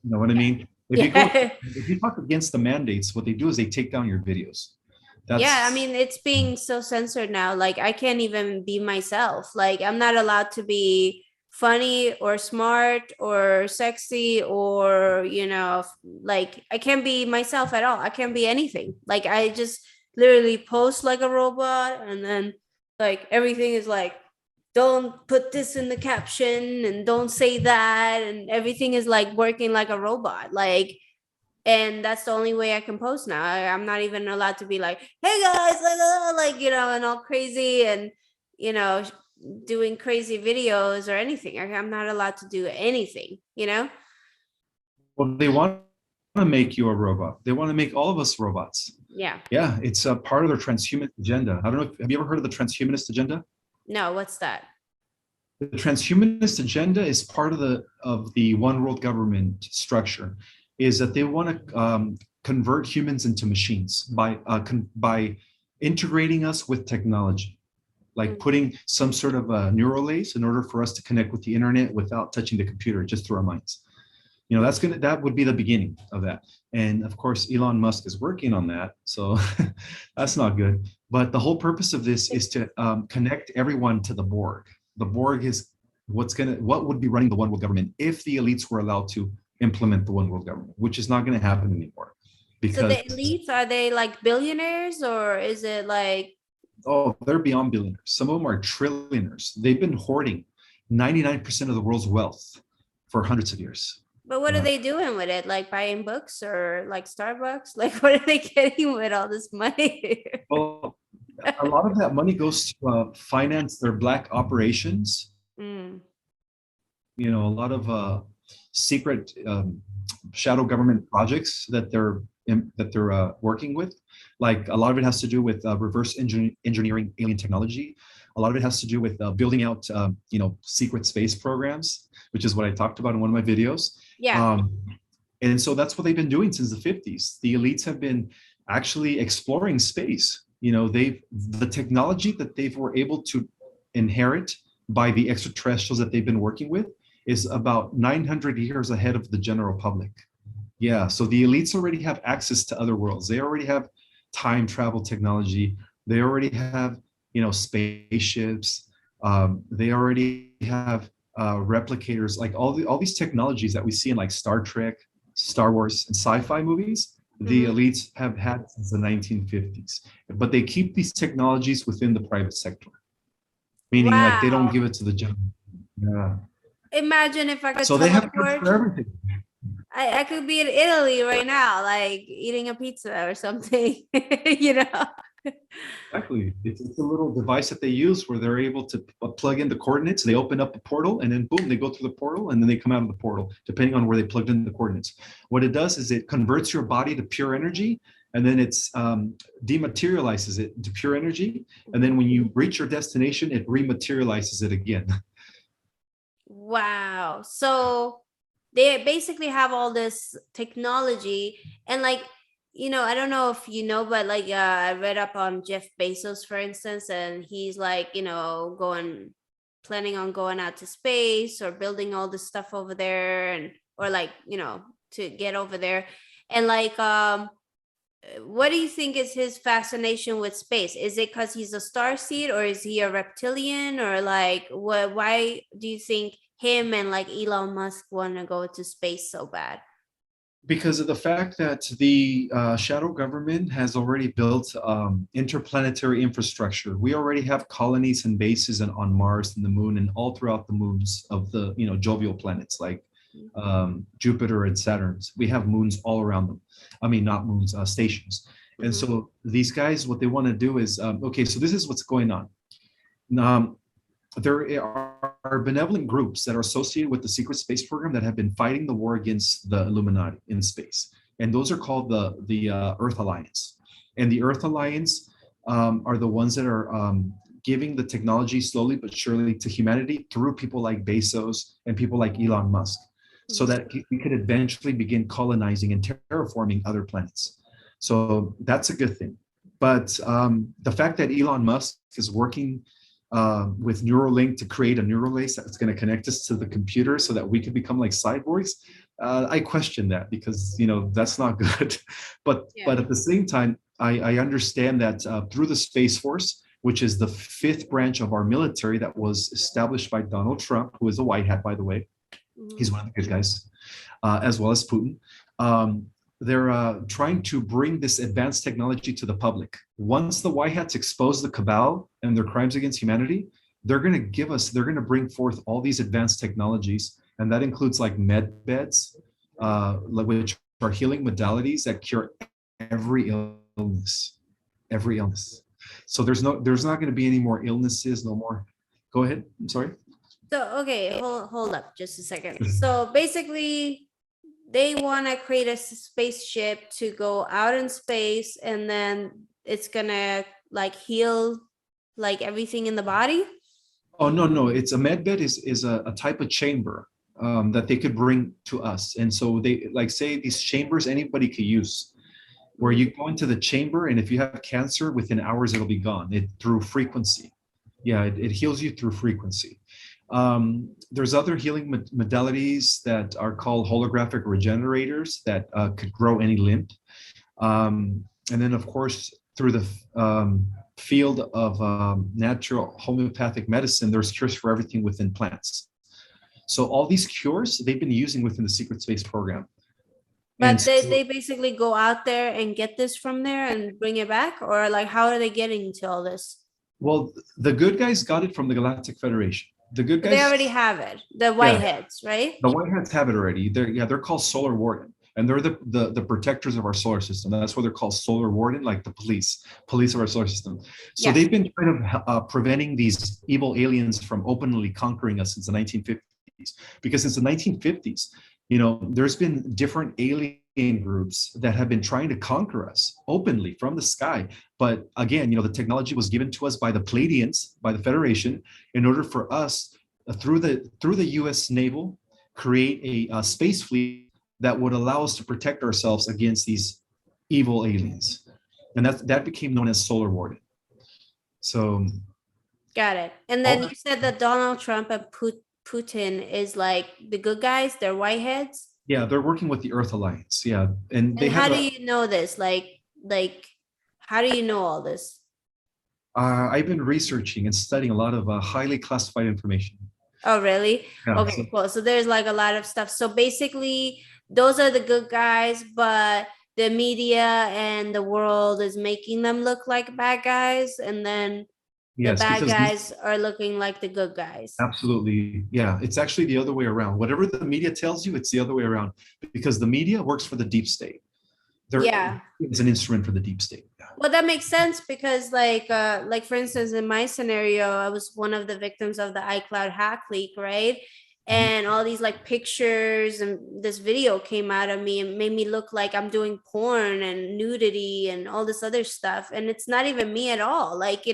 what I mean? If you talk against the mandates, what they do is they take down your videos. I mean, it's being so censored now. Like, I can't even be myself. Like, I'm not allowed to be funny or smart or sexy or, like, I can't be myself at all. I can't be anything. Like, I just literally post like a robot, and then like everything is like, don't put this in the caption and don't say that, and everything is like working like a robot. Like, and that's the only way I can post now. I'm not even allowed to be like, hey guys, and all crazy and doing crazy videos or anything. I'm not allowed to do anything. Well, they want to make you a robot. They want to make all of us robots. Yeah, it's a part of their transhumanist agenda. I don't know, have you ever heard of the transhumanist agenda? No, what's that? The transhumanist agenda is part of the one world government structure. Is that they want to convert humans into machines by integrating us with technology, like putting some sort of a neural lace in order for us to connect with the internet without touching the computer, just through our minds. That would be the beginning of that. And of course, Elon Musk is working on that, so that's not good. But the whole purpose of this is to connect everyone to the Borg. The Borg is what would be running the one world government if the elites were allowed to implement the one world government, which is not going to happen anymore. Because so the elites, are they like billionaires, or is it like? Oh, they're beyond billionaires. Some of them are trillionaires. They've been hoarding 99% of the world's wealth for hundreds of years. But what are they doing with it? Like buying books or like Starbucks? Like, what are they getting with all this money? Well, a lot of that money goes to finance their black operations. A lot of secret shadow government projects that they're working with. Like, a lot of it has to do with reverse engineering alien technology. A lot of it has to do with building out secret space programs, which is what I talked about in one of my videos. And so that's what they've been doing since the 50s. The elites have been actually exploring space. The technology that they were able to inherit by the extraterrestrials that they've been working with is about 900 years ahead of the general public. So the elites already have access to other worlds. They already have time travel technology. They already have, spaceships. They already have replicators, like all these technologies that we see in like Star Trek, Star Wars, and sci-fi movies. The elites have had since the 1950s, but they keep these technologies within the private sector, meaning like they don't give it to the general. Imagine if I could. So they have for everything. I could be in Italy right now, like eating a pizza or something. Exactly. It's a little device that they use where they're able to plug in the coordinates. They open up a portal, and then boom, they go through the portal, and then they come out of the portal, depending on where they plugged in the coordinates. What it does is it converts your body to pure energy, and then it's dematerializes it to pure energy. And then when you reach your destination, it rematerializes it again. Wow. So they basically have all this technology, and like, I don't know if but like I read up on Jeff Bezos, for instance, and he's like, planning on going out to space or building all this stuff over there, and or like, to get over there. And like, what do you think is his fascination with space? Is it because he's a starseed, or is he a reptilian, or like why do you think him and like Elon Musk want to go to space so bad? Because of the fact that the shadow government has already built interplanetary infrastructure. We already have colonies and bases on Mars and the moon and all throughout the moons of the jovial planets like Jupiter and Saturn. We have moons all around them. I mean, not moons, stations. And so these guys, what they want to do is, okay, so this is what's going on. There are benevolent groups that are associated with the secret space program that have been fighting the war against the Illuminati in space. And those are called the Earth Alliance. And the Earth Alliance are the ones that are giving the technology slowly but surely to humanity through people like Bezos and people like Elon Musk, so that we could eventually begin colonizing and terraforming other planets. So that's a good thing. But the fact that Elon Musk is working with Neuralink to create a neural lace that's going to connect us to the computer so that we can become like cyborgs, I question that, because that's not good. But at the same time, I understand that through the Space Force, which is the 5th branch of our military that was established by Donald Trump, who is a white hat, by the way. He's one of the good guys, as well as Putin. They're trying to bring this advanced technology to the public. Once the white hats expose the cabal and their crimes against humanity, they're going to bring forth all these advanced technologies. And that includes like med beds, which are healing modalities that cure every illness. So there's not going to be any more illnesses, no more. Go ahead. I'm sorry. So, okay, hold up just a second. So basically, they want to create a spaceship to go out in space, and then it's gonna like heal like everything in the body. Oh, no, it's a med bed is a type of chamber that they could bring to us. And so they like say these chambers anybody could use, where you go into the chamber, and if you have cancer, within hours it'll be gone. Through frequency. Yeah, it heals you through frequency. There's other healing modalities that are called holographic regenerators that could grow any limb. And then, of course, through the field of natural homeopathic medicine, there's cures for everything within plants. So all these cures, they've been using within the secret space program. But they basically go out there and get this from there and bring it back? Or like, how are they getting to all this? Well, the good guys got it from the Galactic Federation. The good guys, they already have it. The whiteheads, right? The whiteheads have it already. They're called Solar Warden, and they're the protectors of our solar system. That's why they're called Solar Warden, like the police of our solar system. So they've been kind of preventing these evil aliens from openly conquering us since the 1950s. Because since the 1950s, there's been different alien groups that have been trying to conquer us openly from the sky. But again, the technology was given to us by the Pleiadians, by the Federation, in order for us, through the U.S. naval, create a space fleet that would allow us to protect ourselves against these evil aliens. And that became known as Solar Warden. So got it. And then you said that Donald Trump and Putin is like the good guys, they're whiteheads. Yeah, they're working with the Earth Alliance. Yeah, and they how do you know this? Like, how do you know all this? I've been researching and studying a lot of highly classified information. Oh, really? Yeah, okay, cool. So there's like a lot of stuff. So basically, those are the good guys, but the media and the world is making them look like bad guys, and then the bad guys are looking like the good guys. Absolutely. Yeah, it's actually the other way around. Whatever the media tells you, it's the other way around, because the media works for the deep state. It's an instrument for the deep state. Well, that makes sense, because like for instance, in my scenario, I was one of the victims of the iCloud hack leak, right? And all these like pictures and this video came out of me and made me look like I'm doing porn and nudity and all this other stuff, and it's not even me at all, like,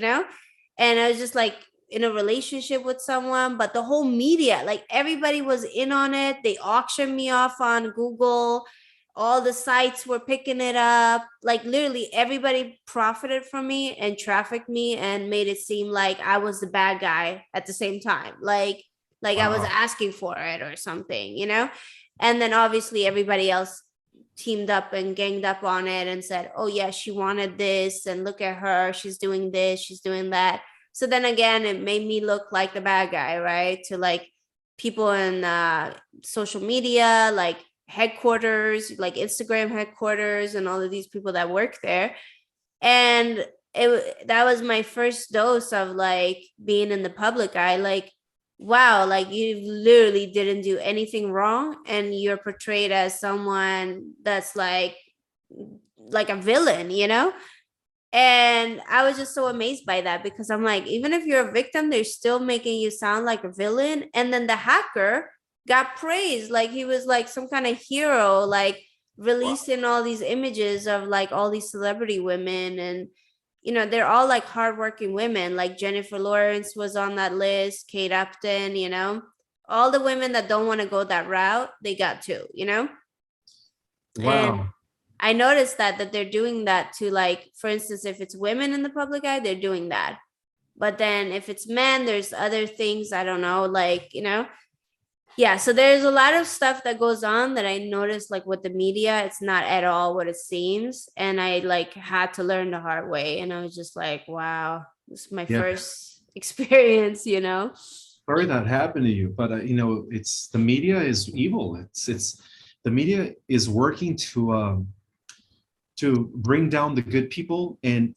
and I was just like in a relationship with someone, but the whole media, like everybody was in on it. They auctioned me off on Google. All the sites were picking it up. Like literally everybody profited from me and trafficked me and made it seem like I was the bad guy at the same time. Like wow. I was asking for it or something, And then obviously everybody else teamed up and ganged up on it and said, oh yeah, she wanted this, and look at her, she's doing this, she's doing that. So then again, it made me look like the bad guy, right? To like people in social media, like headquarters, like Instagram headquarters, and all of these people that work there. And that was my first dose of like being in the public eye. Like, wow, like you literally didn't do anything wrong, and you're portrayed as someone that's like like a villain, you know? And I was just so amazed by that, because I'm like, even if you're a victim, they're still making you sound like a villain. And then the hacker got praised, like he was like some kind of hero, like releasing all these images of like all these celebrity women. And they're all like hardworking women, like Jennifer Lawrence was on that list, Kate Upton, all the women that don't want to go that route, they got to. And Wow. I noticed that they're doing that to, like, for instance, if it's women in the public eye, they're doing that. But then if it's men, there's other things, I don't know, like, yeah. So there's a lot of stuff that goes on that I noticed, like with the media, it's not at all what it seems. And I like had to learn the hard way. And I was just like, wow, this is my Yeah. first experience, Sorry that happened to you, but it's the media is evil. It's the media is working to bring down the good people and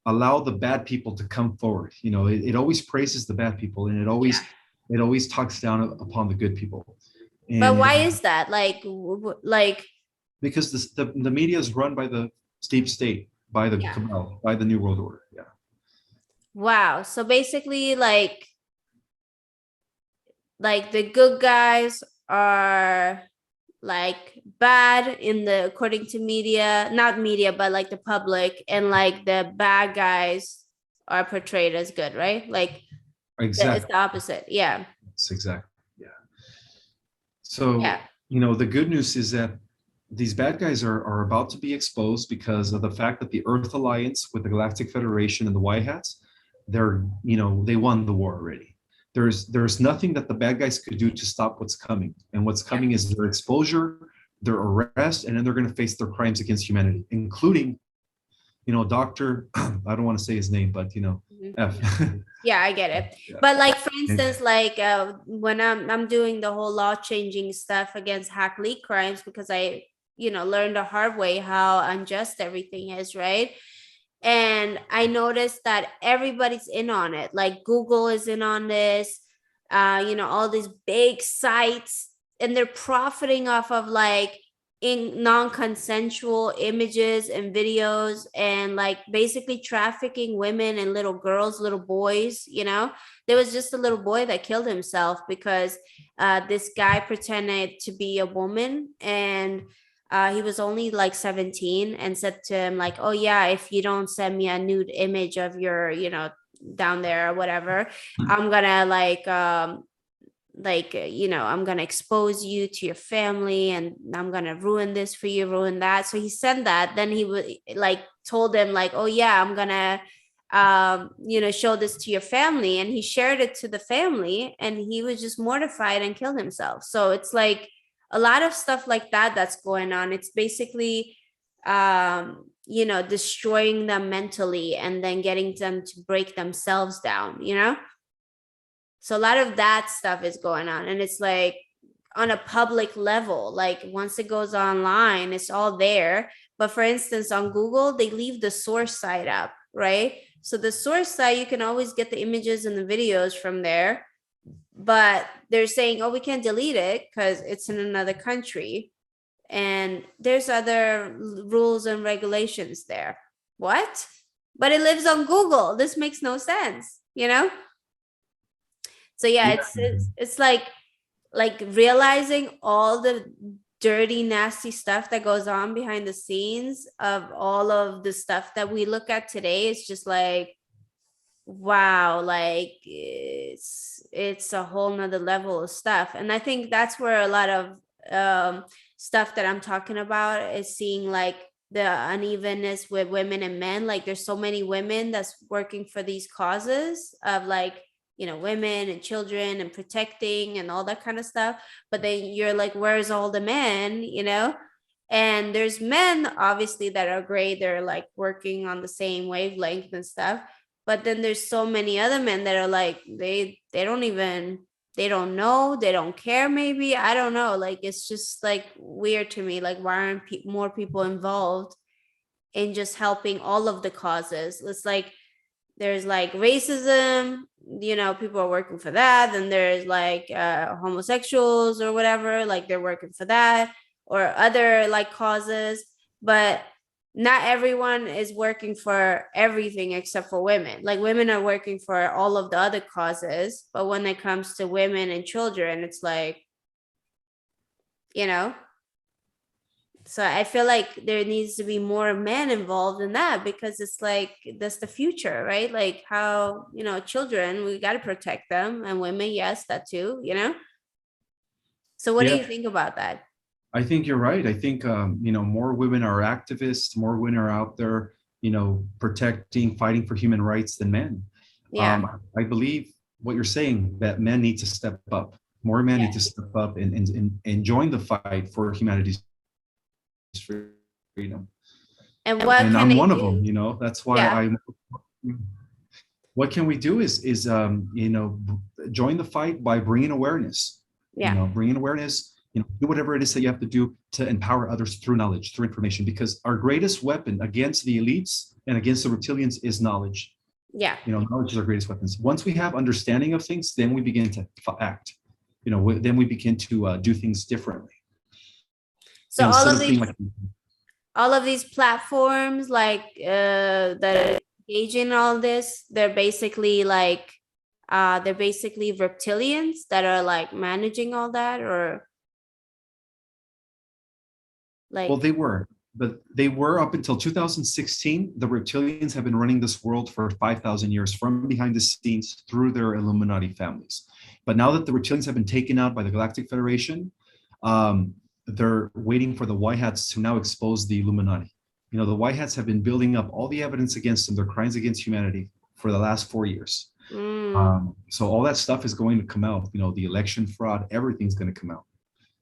allow the bad people to come forward. It always praises the bad people, and it always talks down upon the good people. And, but why is that? Like because the media is run by the deep state, by the cabal, by the New World Order. Yeah. Wow. So basically, like the good guys are like bad according to media, not media, but like the public, and like the bad guys are portrayed as good, right? Like exactly. It's the opposite. Yeah. It's exactly. Yeah. So, the good news is that these bad guys are about to be exposed because of the fact that the Earth Alliance with the Galactic Federation and the White Hats, they won the war already. There's nothing that the bad guys could do to stop what's coming. And what's coming is their exposure, their arrest, and then they're going to face their crimes against humanity, including, Dr. I don't want to say his name, but F. Yeah, I get it. Yeah. But like, for instance, like when I'm doing the whole law changing stuff against hack leak crimes, because I, learned the hard way how unjust everything is, right? And I noticed that everybody's in on it. Like Google is in on this, all these big sites, and they're profiting off of like in non-consensual images and videos, and like basically trafficking women and little girls, little boys. There was just a little boy that killed himself because this guy pretended to be a woman, and he was only like 17, and said to him like, oh yeah, if you don't send me a nude image of your down there or whatever, I'm gonna I'm gonna expose you to your family, and I'm gonna ruin this for you, ruin that. So he sent that. Then he would like told him like, oh yeah, I'm gonna show this to your family. And he shared it to the family, and he was just mortified and killed himself. So it's like a lot of stuff like that that's going on. It's basically destroying them mentally, and then getting them to break themselves down. So a lot of that stuff is going on, and it's like on a public level. Like once it goes online, it's all there. But for instance, on Google, they leave the source site up, right? So the source site, you can always get the images and the videos from there, but they're saying, oh, we can't delete it because it's in another country, and there's other rules and regulations there. What? But it lives on Google. This makes no sense, So yeah, it's like realizing all the dirty, nasty stuff that goes on behind the scenes of all of the stuff that we look at today. It's just like, wow, like it's a whole nother level of stuff. And I think that's where a lot of stuff that I'm talking about is seeing like the unevenness with women and men. Like there's so many women that's working for these causes of like, women and children and protecting and all that kind of stuff. But then you're like, where's all the men, And there's men obviously that are great. They're like working on the same wavelength and stuff. But then there's so many other men that are like, they don't know, they don't care, maybe. I don't know. Like, it's just like weird to me. Like, why aren't more people involved in just helping all of the causes? It's like, there's like racism, people are working for that. And there's like homosexuals or whatever, like they're working for that, or other like causes. but not everyone is working for everything except for women. Like women are working for all of the other causes, but when it comes to women and children, it's like, you know, so I feel like there needs to be more men involved in that, because it's like that's the future, right? Like how, you know, children, we got to protect them, and women, yes, that too, you know. So what do Yeah, you think about that? I think you're right. I think you know, more women are activists, more women are out there, you know, protecting, fighting for human rights than men. Yeah. I believe what you're saying, that men need to step up. More men Yeah. need to step up and join the fight for humanity's freedom. And what And can I'm they one of them. do? You know, that's why Yeah. I. What can we do is you know, join the fight by bringing awareness. You Yeah. know, bringing awareness. You know, do whatever it is that you have to do to empower others through knowledge, through information, because our greatest weapon against the elites and against the reptilians is knowledge. Yeah. You know, knowledge is our greatest weapons. Once we have understanding of things, then we begin to act. You know, then we begin to do things differently. So You know, instead of being like, all of these platforms, like that are engaging in all this, they're basically reptilians that are like managing all that, or well, like, they were, but they were up until 2016. The reptilians have been running this world for 5,000 years from behind the scenes through their Illuminati families. But now that the reptilians have been taken out by the Galactic Federation, they're waiting for the white hats to now expose the Illuminati. You know, the white hats have been building up all the evidence against them, their crimes against humanity, for the last 4 years. So all that stuff is going to come out. You know, the election fraud, everything's going to come out.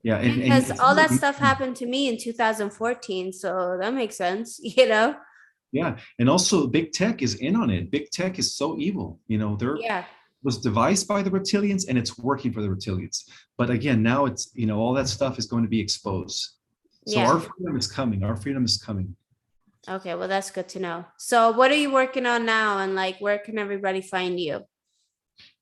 Yeah, and because all that stuff happened to me in 2014, so that makes sense, you know. yeah, and also big tech is in on it. Big tech is so evil. You know, they're Yeah. was devised by the reptilians and it's working for the reptilians. But again, now it's, you know, all that stuff is going to be exposed. So Yeah. our freedom is coming. Our freedom is coming. Okay, well, that's good to know. So what are you working on now, and like where can everybody find you?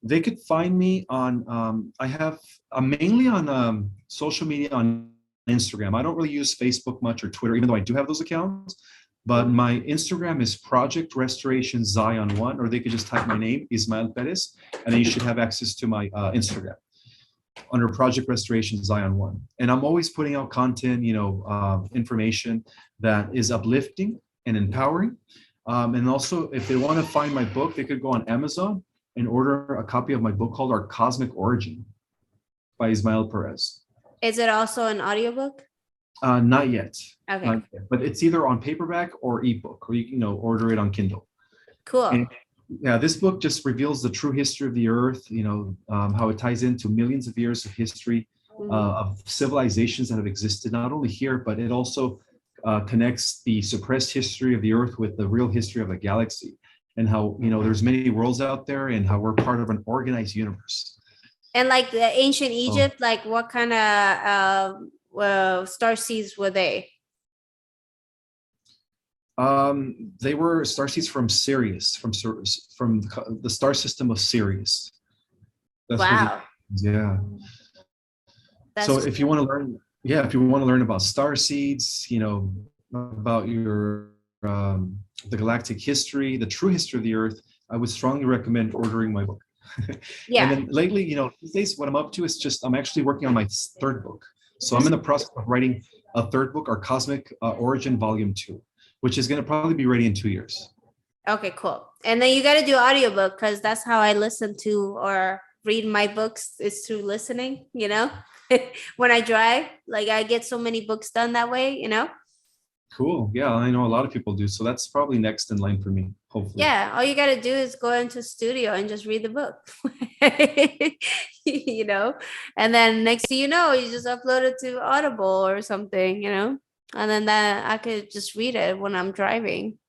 They could find me on, I'm mainly on social media on Instagram. I don't really use Facebook much or Twitter, even though I do have those accounts. But my Instagram is Project Restoration Zion 1, or they could just type my name, Ismael Perez, and then you should have access to my Instagram under Project Restoration Zion 1. And I'm always putting out content, you know, information that is uplifting and empowering. And also, if they want to find my book, they could go on Amazon and order a copy of my book called Our Cosmic Origin by Ismael Perez. Is it also an audiobook? Not yet. Okay. Not yet. But it's either on paperback or ebook, or you know, order it on Kindle. Cool. And yeah, this book just reveals the true history of the Earth. You know, how it ties into millions of years of history of civilizations that have existed not only here, but it also connects the suppressed history of the Earth with the real history of the galaxy, and how, you know, there's many worlds out there, and how we're part of an organized universe. And like the ancient Egypt, like what kind of starseeds were they? They were starseeds from Sirius, from the star system of Sirius. That's wow. Yeah. That's so if you want to learn, yeah, if you want to learn about starseeds, you know, about your the galactic history, the true history of the Earth, I would strongly recommend ordering my book. Yeah. And then lately, you know, these days, what I'm up to is just I'm actually working on my third book. So I'm in the process of writing a third book, Our Cosmic Origin Volume 2, which is going to probably be ready in 2 years. Okay, cool. And then you got to do audiobook, because that's how I listen to or read my books, is through listening, you know. When I drive, like I get so many books done that way, you know. Cool. Yeah, I know a lot of people do. So that's probably next in line for me, hopefully. Yeah, all you got to do is go into studio and just read the book. You know, and then next thing you know, you just upload it to Audible or something, you know, and then that I could just read it when I'm driving.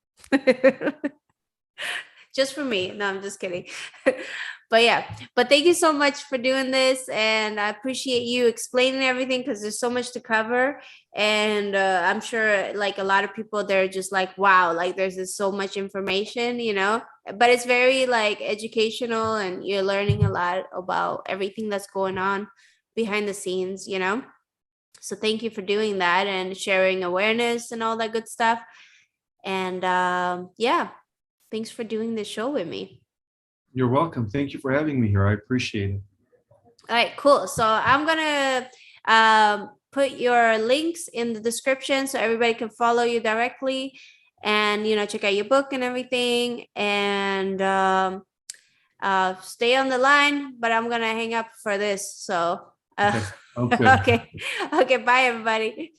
Just for me. No, I'm just kidding. But yeah, but thank you so much for doing this, and I appreciate you explaining everything, because there's so much to cover, and I'm sure like a lot of people, they're just like, wow, like there's just so much information, you know, but it's very like educational, and you're learning a lot about everything that's going on behind the scenes, you know. So thank you for doing that and sharing awareness and all that good stuff. And yeah, thanks for doing this show with me. You're welcome. Thank you for having me here. I appreciate it. All right, cool. So I'm gonna put your links in the description so everybody can follow you directly, and check out your book and everything. And stay on the line, but I'm gonna hang up for this. So Okay. okay, bye everybody.